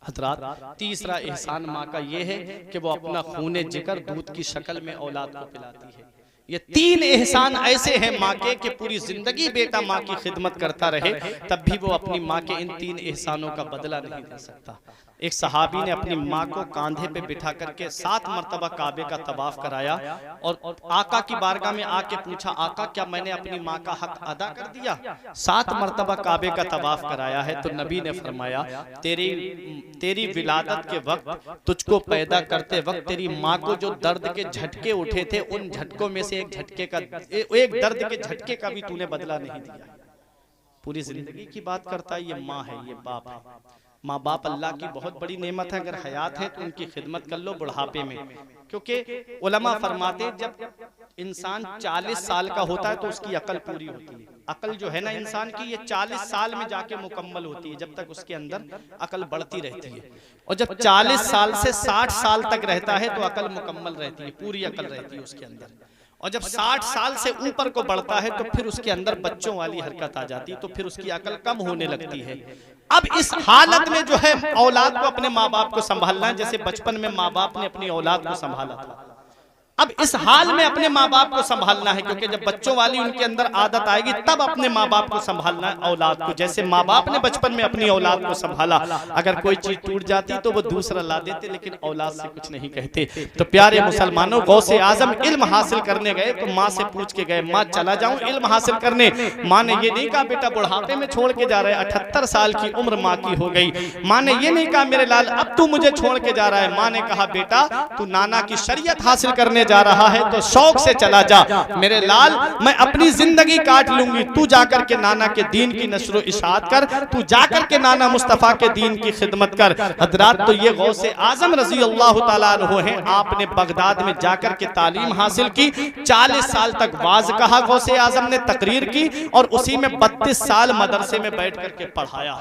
हजरात, तीसरा एहसान माँ का ये है कि वो अपना खूने जिगर दूध की शक्ल में औलाद को पिलाती है। ये 3 एहसान ऐसे हैं माँ के कि पूरी जिंदगी बेटा माँ की खिदमत करता रहे तब भी वो अपनी माँ के इन 3 एहसानों का बदला नहीं दे सकता। एक सहाबी ने अपनी माँ को कांधे पे बिठा करके 7 मरतबा काबे का तवाफ कराया और आका की बारगाह में आके पूछा, आका क्या मैंने अपनी माँ का हक अदा कर दिया? 7 मरतबा काबे का तवाफ कराया है। तो नबी ने फरमाया, तेरी विलादत के वक्त, तुझको पैदा करते वक्त तेरी माँ को जो दर्द के झटके उठे थे, उन झटकों में से एक दर्द के झटके का भी तूने बदला नहीं दिया। पूरी जिंदगी की बात करता है, ये माँ है, ये बाप है। माँ बाप अल्लाह की बहुत बड़ी नेमत है। अगर हयात है तो उनकी खिदमत कर लो बुढ़ापे में, क्योंकि उलमा फरमाते जब इंसान 40 साल का होता है तो उसकी अकल पूरी होती है। अकल जो है ना इंसान की, ये 40 साल में जाके मुकम्मल होती है, जब तक उसके अंदर अकल बढ़ती रहती है। और जब 40 साल से 60 साल तक रहता है तो अकल मुकम्मल रहती है, पूरी अकल रहती है उसके अंदर। और जब 60 साल से ऊपर को बढ़ता है तो फिर उसके अंदर बच्चों वाली हरकत आ जाती है, तो फिर उसकी अकल कम होने लगती है। अब इस हालत में जो है औलाद को अपने माँ बाप को संभालना है, जैसे बचपन में माँ बाप ने अपनी औलाद को संभाला था। अब इस हाल में अपने माँ बाप को संभालना है, क्योंकि जब बच्चों वाली उनके अंदर आदत आएगी तब अपने माँ बाप को संभालना है औलाद को। जैसे माँ बाप ने बचपन में अपनी औलाद को संभाला, अगर कोई चीज टूट जाती तो वो दूसरा ला देते, लेकिन औलाद से कुछ नहीं कहते। तो प्यारे मुसलमानों, गौसे आजम इल्म हासिल करने गए तो माँ से पूछ के गए, माँ चला जाऊं इल्म हासिल करने? माँ ने ये नहीं कहा बेटा बुढ़ापे में छोड़ के जा रहा है, 78 साल की उम्र माँ की हो गई। माँ ने ये नहीं कहा मेरे लाल अब तू मुझे छोड़ के जा रहा है। माँ ने कहा बेटा तू नाना की शरीयत हासिल करने जा रहा है तो शौक से चला जा, मेरे लाल मैं अपनी जिंदगी काट लूंगी, तू जाकर के नाना के दीन की नशरो इशाअत कर, तू जाकर के नाना मुस्तफा के दीन की खिदमत कर। हजरात, तो ये गौसे आजम रजी अल्लाह ताला अन्हु हैं। आपने बगदाद में जाकर के तालीम हासिल की, 40 साल तक वाज कहा गौसे आजम ने, तकरीर की, और उसी में 32 साल मदरसे में बैठ करके पढ़ाया।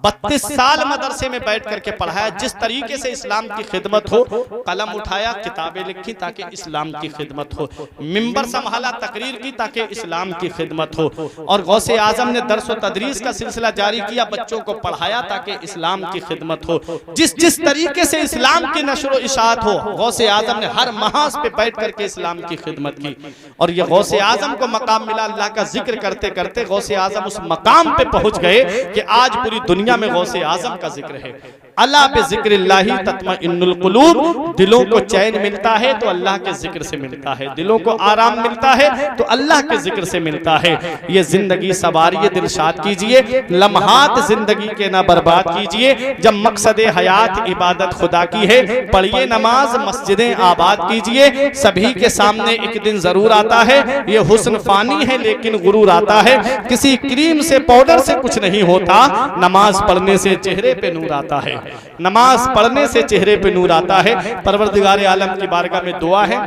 32 साल मदरसे में बैठ करके पढ़ाया। जिस तरीके से इस्लाम की खिदमत हो, कलम उठाया, किताबें लिखी ताकि इस्लाम की खिदमत हो, मिंबर संभाला, तकरीर की ताकि इस्लाम की खिदमत हो, और गौसे आजम ने दर्स व तदरीस का सिलसिला जारी किया, बच्चों को पढ़ाया ताकि इस्लाम की खिदमत हो। जिस तरीके से इस्लाम की नशर इशाअत हो, गौसे आजम ने हर महाज पे बैठ करके इस्लाम की खिदमत की। और ये गौसे आजम को मकाम मिला, अल्लाह का जिक्र करते करते गौसे आजम उस मकाम पे पहुंच गए कि आज पूरी दुनिया दुनिया में गौसे आजम का जिक्र है। अला बिज़िक्रिल्लाहि तत्मइन्नुल कुलूब, दिलों को चैन मिलता है तो अल्लाह के जिक्र से मिलता है, दिलों को आराम मिलता है तो अल्लाह के जिक्र से मिलता है। ये जिंदगी सवारिए दिलशाद कीजिए, लम्हात जिंदगी के ना बर्बाद कीजिए। जब मकसद हयात इबादत खुदा की है, पढ़िए नमाज, मस्जिदें आबाद कीजिए। सभी के सामने एक दिन जरूर आता है, ये हुस्न फानी है लेकिन गुरूर आता है। किसी क्रीम से पाउडर से कुछ नहीं होता, नमाज पढ़ने से चेहरे पे नूर आता है, नमाज पढ़ने से चेहरे पे नूर आता है। परवरदिगार आलम की बारगाह में दुआ है,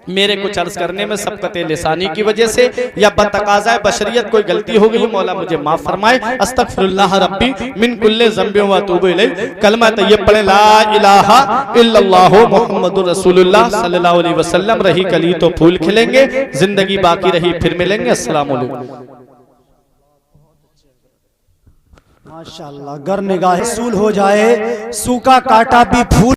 मेरे कुछ अर्ज करने में सबकते लिसानी की वजह से या बतकाज़ाए बशरियत कोई गलती हो गई, मौला मुझे माफ फरमाए। अस्तगफिरुल्लाह रब्बी मिन कुल्ले ज़ंबि व अतूबु इलैह। कलमा तय्यब पढ़े, ला इलाहा इल्लल्लाह मुहम्मदुर रसूलुल्लाह सल्लल्लाहु अलैहि वसल्लम। रही कली तो फूल खिलेंगे, जिंदगी बाकी रही फिर मिलेंगे। अस्सलाम वालेकुम। माशाअल्लाह, गर निगाह रसूल हो जाए, सूखा काटा भी फूल